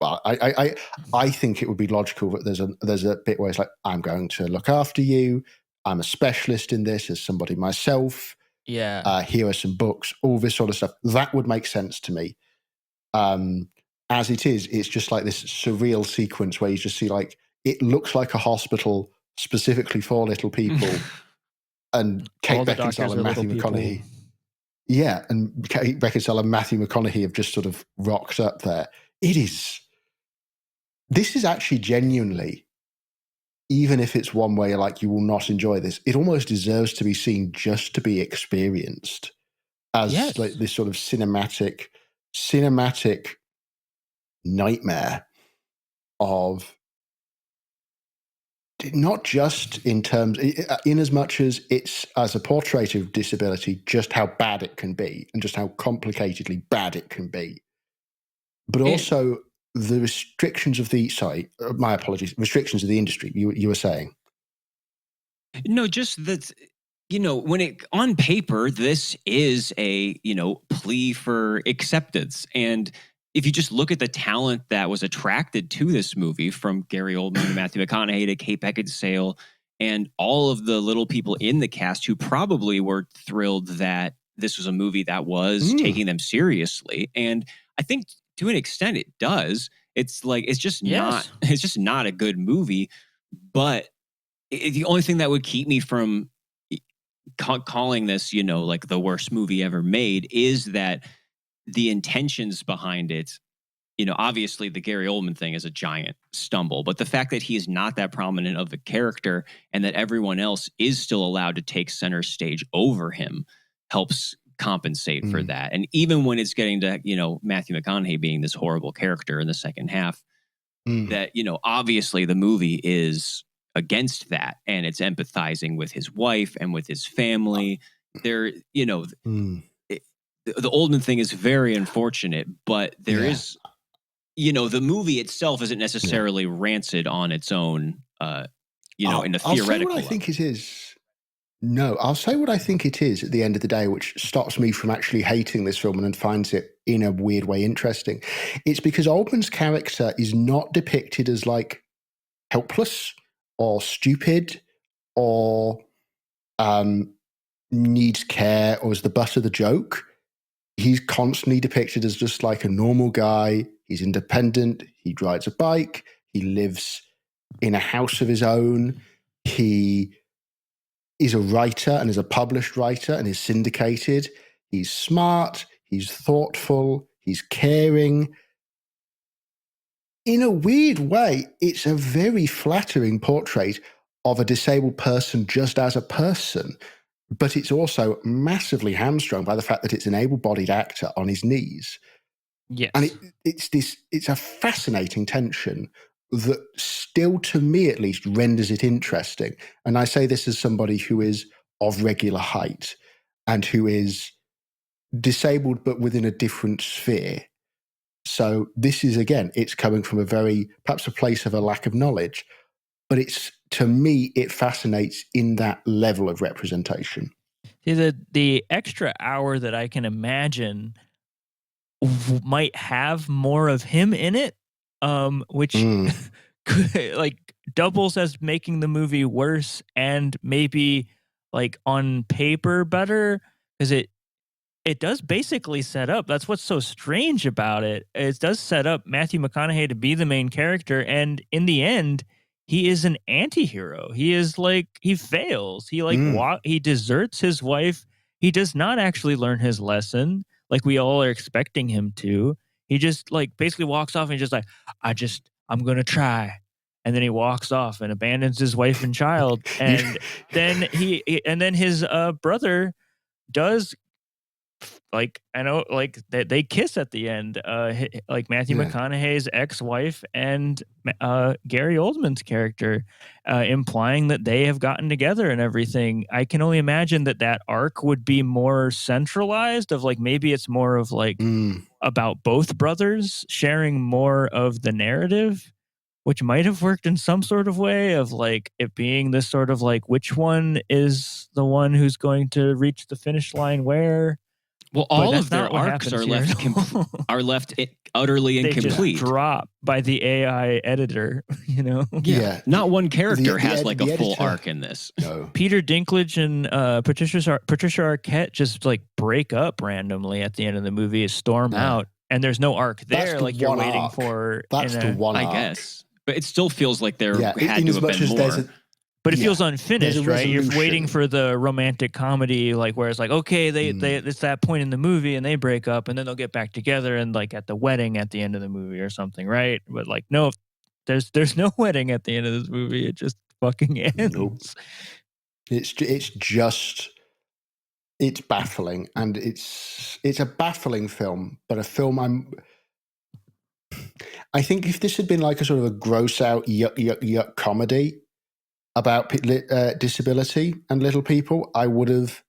"Well, I think it would be logical that there's a bit where it's like, I'm going to look after you. I'm a specialist in this as somebody myself. Yeah. Here are some books, all this sort of stuff. That would make sense to me. As it is, it's just like this surreal sequence where you just see like it looks like a hospital specifically for little people, and Kate Beckinsale and Matthew McConaughey. Yeah, and Kate Beckinsale and Matthew McConaughey have just sort of rocked up there. This is actually genuinely, even if it's one way like you will not enjoy this, it almost deserves to be seen just to be experienced as like this sort of cinematic nightmare of not just in terms, in as much as it's as a portrait of disability, just how bad it can be and just how complicatedly bad it can be, but also the restrictions of my apologies, restrictions of the industry. You were saying? No, just that, when on paper, this is a, plea for acceptance. And if you just look at the talent that was attracted to this movie, from Gary Oldman to Matthew McConaughey to Kate Beckinsale and all of the little people in the cast who probably were thrilled that this was a movie that was taking them seriously. And I think to an extent it does. It's like, it's just not a good movie. But the only thing that would keep me from calling this, like the worst movie ever made, is that the intentions behind it, obviously the Gary Oldman thing is a giant stumble, but the fact that he is not that prominent of a character and that everyone else is still allowed to take center stage over him helps compensate for that. And even when it's getting to, Matthew McConaughey being this horrible character in the second half, that, obviously the movie is against that, and it's empathizing with his wife and with his family. The Oldman thing is very unfortunate, but there is, the movie itself isn't necessarily rancid on its own, in the theoretical. I'll say what I think it is. No, I'll say what I think it is at the end of the day, which stops me from actually hating this film and finds it in a weird way interesting. It's because Oldman's character is not depicted as like helpless or stupid or needs care or is the butt of the joke. He's constantly depicted as just like a normal guy. He's independent. He rides a bike. He lives in a house of his own. He is a writer and is a published writer and is syndicated. He's smart. He's thoughtful. He's caring. In a weird way, it's a very flattering portrait of a disabled person just as a person. But it's also massively hamstrung by the fact that it's an able-bodied actor on his knees. Yes. And it's a fascinating tension that still, to me at least, renders it interesting. And I say this as somebody who is of regular height and who is disabled but within a different sphere. So this is, again, it's coming from perhaps a place of a lack of knowledge. But to me, it fascinates in that level of representation. See, the extra hour that I can imagine might have more of him in it, which could, like, doubles as making the movie worse and maybe like on paper better, because it does basically set up. That's what's so strange about it. It does set up Matthew McConaughey to be the main character, and in the end, he is an anti-hero. He is like, he fails. He he deserts his wife. He does not actually learn his lesson like we all are expecting him to. He just like basically walks off and just like, I'm going to try. And then he walks off and abandons his wife and child. And then his brother does, like, I know, like they kiss at the end, like Matthew McConaughey's ex-wife and Gary Oldman's character, implying that they have gotten together and everything. I can only imagine that arc would be more centralized, of like, maybe it's more of like about both brothers sharing more of the narrative, which might have worked in some sort of way of like it being this sort of like, which one is the one who's going to reach the finish line where. Well, all of their arcs are left utterly incomplete. They just drop by the AI editor, Yeah. Not one character has like a full arc in this. No. Peter Dinklage and Patricia Arquette just like break up randomly at the end of the movie, storm out, and there's no arc That's there the like you're one waiting arc. for. That's the one I arc. guess. But it still feels like there Yeah, had in to as have much been as more. But it feels There's unfinished, a right? You're resolution. waiting for the romantic comedy, like where it's like, okay, they it's that point in the movie and they break up and then they'll get back together and like at the wedding at the end of the movie or something, right? But like, no, there's no wedding at the end of this movie. It just fucking ends. Nope. It's baffling, and it's a baffling film, but a film I think if this had been like a sort of a gross out yuck comedy about disability and little people, I would have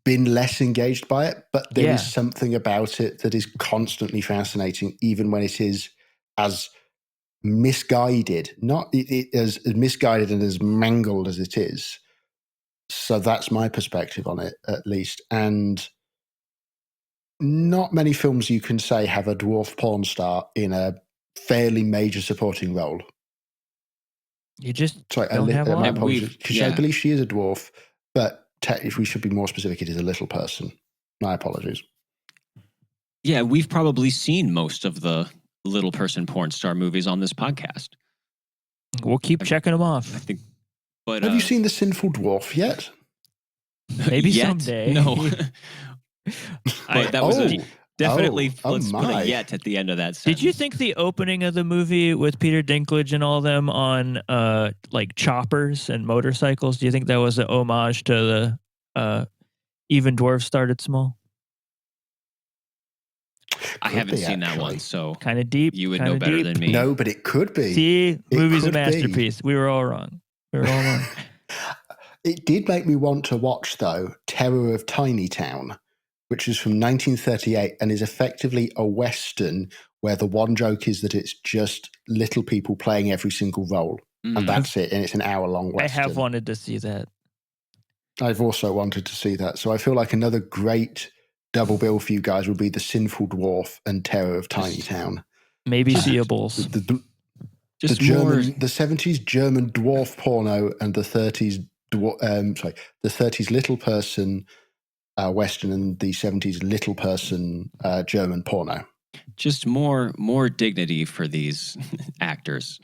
been less engaged by it. But there is something about it that is constantly fascinating, even when it is as misguided, not as misguided and as mangled as it is. So that's my perspective on it, at least. And not many films you can say have a dwarf porn star in a fairly major supporting role. You just Sorry, don't have a lot. my apologies. I believe she is a dwarf, but if we should be more specific, it is a little person. My apologies. Yeah, we've probably seen most of the little person porn star movies on this podcast. We'll keep checking them off. I think. But have you seen The Sinful Dwarf yet? Maybe someday. No. But that was definitely, let's put a yet at the end of that sentence. Did you think the opening of the movie with Peter Dinklage and all them on like choppers and motorcycles, do you think that was an homage to the Even Dwarfs Started Small? I haven't seen that one, so kind of deep. You would know better than me. No, but it could be. See, movie's a masterpiece. We were all wrong. It did make me want to watch, though, Terror of Tiny Town, which is from 1938 and is effectively a Western where the one joke is that it's just little people playing every single role. And that's it. And it's an hour-long Western. I have wanted to see that. I've also wanted to see that. So I feel like another great double bill for you guys would be The Sinful Dwarf and Terror of Tiny Town. Maybe seeables. The 70s German dwarf porno and the 30s the 30s little person Western and the 70s little person German porno. Just more dignity for these actors.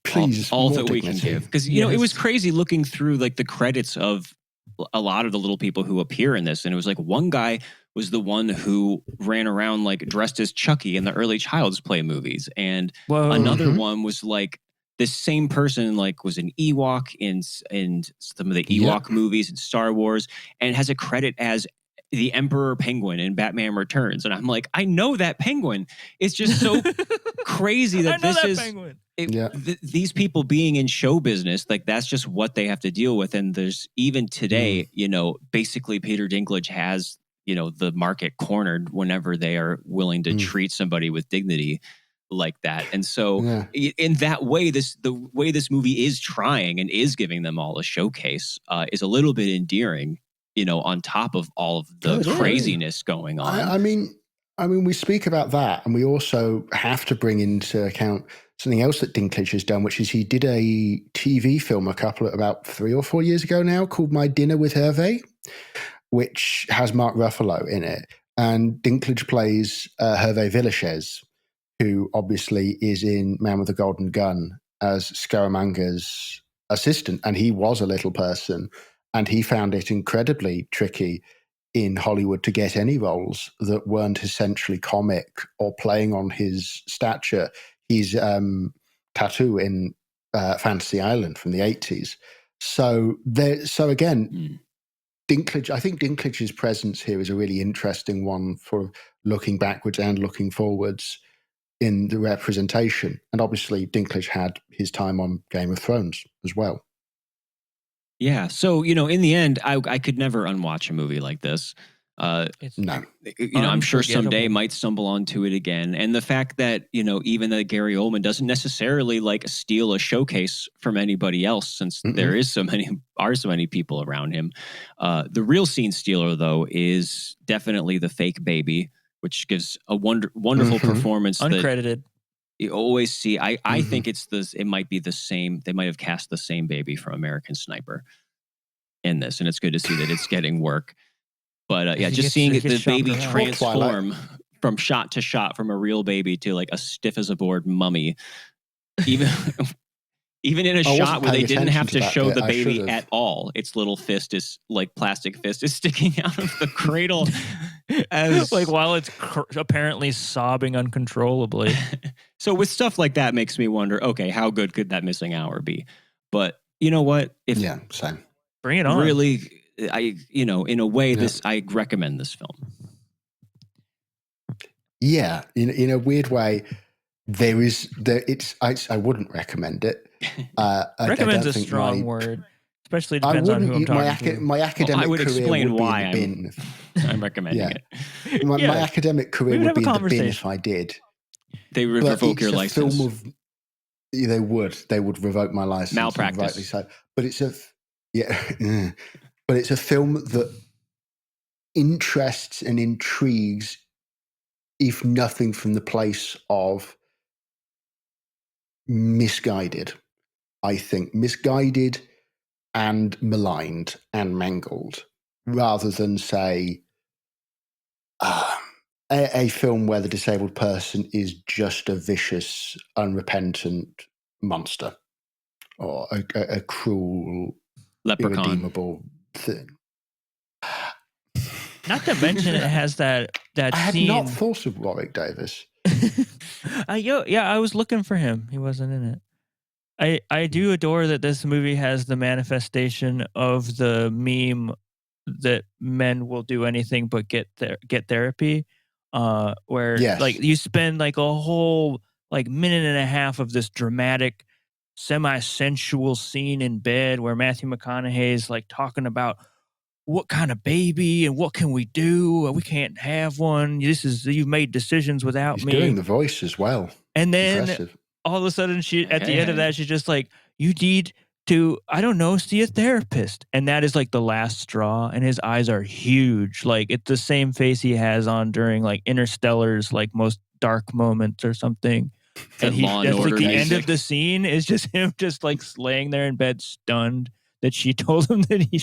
Please, all that we can give. Because, you know, it was crazy looking through like the credits of a lot of the little people who appear in this. And it was like one guy was the one who ran around like dressed as Chucky in the early Child's Play movies. And another one was like this same person like was an Ewok in some of the Ewok movies and Star Wars and has a credit as the Emperor Penguin in Batman Returns. And I'm like, I know that penguin. It's just so crazy that these people being in show business, like that's just what they have to deal with. And there's even today, you know, basically Peter Dinklage has, you know, the market cornered whenever they are willing to treat somebody with dignity like that. And so in that way, the way this movie is trying and is giving them all a showcase is a little bit endearing, you know, on top of all of the craziness going on. I mean, we speak about that, and we also have to bring into account something else that Dinklage has done, which is he did a TV film about 3 or 4 years ago now called My Dinner with Hervé, which has Mark Ruffalo in it. And Dinklage plays Hervé Villachez, who obviously is in Man with the Golden Gun as Scaramanga's assistant. And he was a little person, and he found it incredibly tricky in Hollywood to get any roles that weren't essentially comic or playing on his stature. He's Tattoo in Fantasy Island from the 80s. So again, Dinklage, I think Dinklage's presence here is a really interesting one for looking backwards and looking forwards in the representation. And obviously Dinklage had his time on Game of Thrones as well. Yeah. So, you know, in the end, I could never unwatch a movie like this. No. You know, I'm sure someday might stumble onto it again. And the fact that, you know, even that Gary Oldman doesn't necessarily like steal a showcase from anybody else, since there is so many people around him. The real scene stealer, though, is definitely the fake baby, which gives a wonderful performance. Uncredited. You always see. I think it might be the same. They might have cast the same baby from American Sniper in this, and it's good to see that it's getting work. But He just gets- seeing he the gets shopped baby around. transform from shot to shot, from a real baby to like a stiff as a board mummy, even even in a wasn't shot where they paying didn't have attention to to that show bit. the I baby should've. at all. Its little fist is like plastic fist is sticking out of the cradle as Like while it's apparently sobbing uncontrollably. So with stuff like that makes me wonder, okay, how good could that missing hour be? But you know what? If Yeah, same. Bring it on. really, in a way, Yeah. I recommend this film. Yeah, in a weird way, I wouldn't recommend it. Recommend's I a think strong my- word. Especially I depends on wouldn't. who I'm talking to. My academic I would career explain would be why in the bin. I'm recommending Yeah. it. My Yeah. academic We career would would have a be in the bin conversation. if I did. They would But revoke your it's a license. film of. They would revoke my license. Malpractice. Rightly so. But it's but it's a film that interests and intrigues, if nothing from the place of misguided. I think misguided and maligned and mangled, rather than say a film where the disabled person is just a vicious, unrepentant monster or a cruel, Leprechaun. irredeemable thing. Not to mention it has that I had scene. not thought of Warwick Davis. I was looking for him. He wasn't in it. I do adore that this movie has the manifestation of the meme that men will do anything but get therapy. Where Yes. like you spend like a whole like minute and a half of this dramatic, semi-sensual scene in bed where Matthew McConaughey is like talking about what kind of baby and what can we do? We can't have one. You've made decisions without He's me. doing the voice as well. And then Impressive. all of a sudden, at the Hey, end of that, she's just like, you need to, I don't know, see a therapist. And that is like the last straw. And his eyes are huge. Like it's the same face he has on during like Interstellar's like most dark moments or something. That And Law and that's like Order the end music. of the scene is just him just like laying there in bed stunned that she told him that he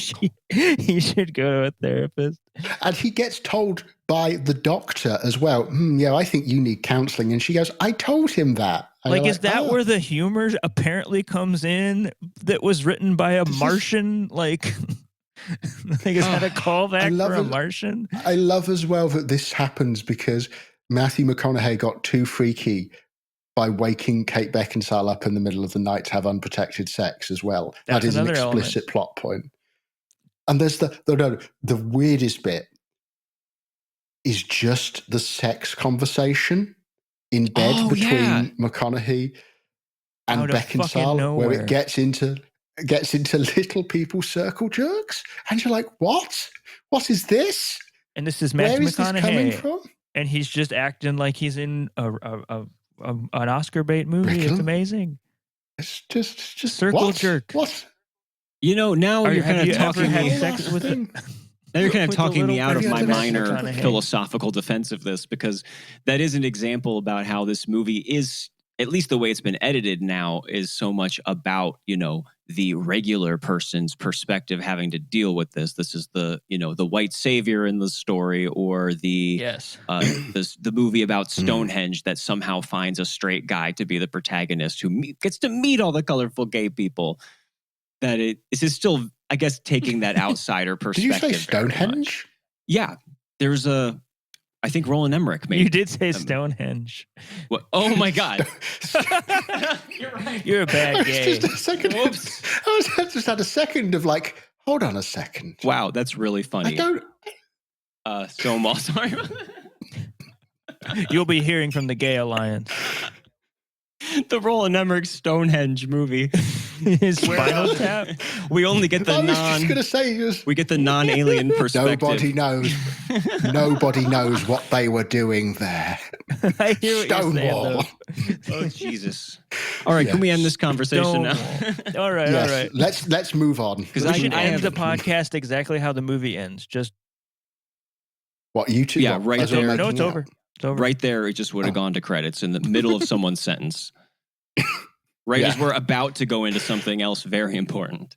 should go to a therapist. And he gets told by the doctor as well, yeah, I think you need counseling. And she goes, I told him that. And Like, you're is that "Oh." where the humor apparently comes in that was written by a Martian? Like, is that a callback love for a it. Martian? I love as well that this happens because Matthew McConaughey got too freaky by waking Kate Beckinsale up in the middle of the night to have unprotected sex as well. That's that is an another explicit plot point. And there's the weirdest bit is just the sex conversation in bed Oh, between yeah. McConaughey and Out of fucking Beckinsale, where nowhere. it gets into little people circle jerks, and you're like, what? What is this? And this is Where Matthew is this coming McConaughey, from? and he's just acting like he's in an Oscar bait movie. It's Curriculum? amazing. It's just Circle what? jerk. What? You know, now you're kind Have of you ever talking had me. sex with it? Now you're kind of with the talking me little out of person my Matthew minor McConaughey? philosophical defense of this, because that is an example about how this movie is, at least the way it's been edited now, is so much about, the regular person's perspective having to deal with this. This is the white savior in the story, or the Yes. the movie about Stonehenge that somehow finds a straight guy to be the protagonist who gets to meet all the colorful gay people. That this is still, I guess, taking that outsider Did perspective. you say very much. Stonehenge? Yeah, there's I think Roland Emmerich made. You did say Stonehenge. What? Oh my God! You're right. You're a bad gay. Just a second. Whoops. I just had a second of like, hold on a second. Wow, that's really I funny. don't. Stonewall, sorry. You'll be hearing from the Gay Alliance. The Roland Emmerich Stonehenge movie. His Spinal Tap. We only get the I was just going to say, we get the non-alien perspective. nobody knows. Nobody knows what they were doing there. I hear what Stonewall. you're saying, Oh Jesus! All right, can we end this conversation now? though. All right, Yes, all right. let's move on. Because We should end have the podcast exactly how the movie ends. Just What, you two? Yeah, what, right as we're there. making no, it's out? over. It's over. right there. It just would have gone to credits in the middle of someone's sentence. Right as Yeah. we're about to go into something else very important.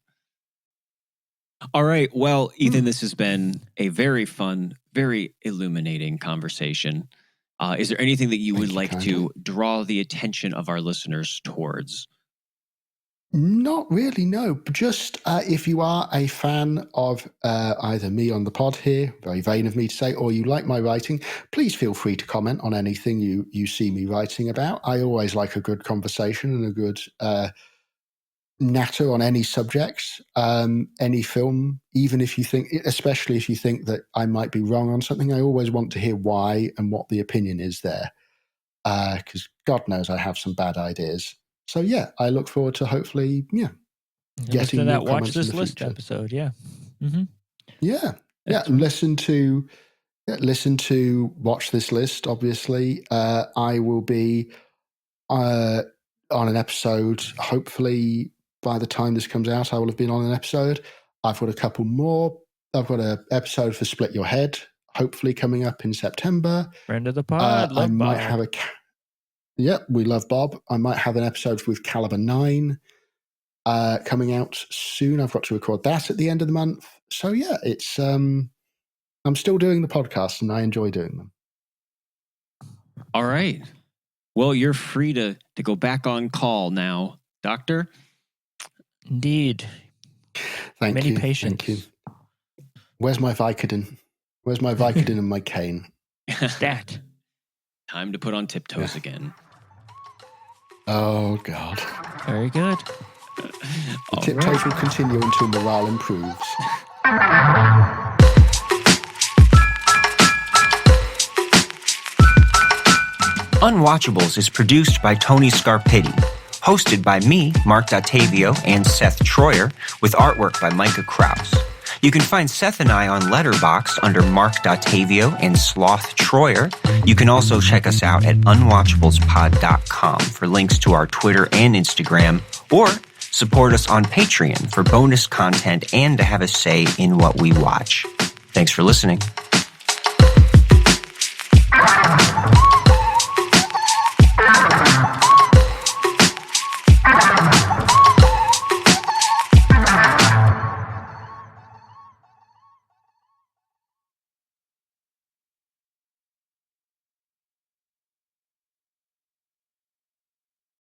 All right. Well, Ethan, this has been a very fun, very illuminating conversation. Is there anything that you would like to draw the attention of our listeners towards? Not really, no. But just if you are a fan of either me on the pod here, very vain of me to say, or you like my writing, please feel free to comment on anything you see me writing about. I always like a good conversation and a good natter on any subjects, any film, even if you think, especially if you think that I might be wrong on something, I always want to hear why and what the opinion is there. Because God knows I have some bad ideas. So yeah, I look forward to hopefully, getting that Watch This List episode. Yeah. Mm-hmm. Yeah. Listen to Watch This List. Obviously, I will be on an episode. Hopefully, by the time this comes out, I will have been on an episode. I've got a couple more. I've got an episode for Split Your Head, hopefully coming up in September. Friend of the pod. I might have we love Bob. I might have an episode with Caliber 9 coming out soon. I've got to record that at the end of the month. So yeah, it's I'm still doing the podcast and I enjoy doing them. All right. Well, you're free to go back on call now, Doctor. Indeed. Thank you. Patience. Thank you. Where's my Vicodin? Where's my Vicodin and my cane? Stat. Time to put on Tiptoes again. Oh, God. Very good. The Tiptoes will continue until morale improves. Unwatchables is produced by Tony Scarpitti, hosted by me, Marc Dottavio, and Seth Troyer, with artwork by Micah Kraus. You can find Seth and I on Letterboxd under Marc Dottavio and Sloth Troyer. You can also check us out at unwatchableспod.com for links to our Twitter and Instagram, or support us on Patreon for bonus content and to have a say in what we watch. Thanks for listening.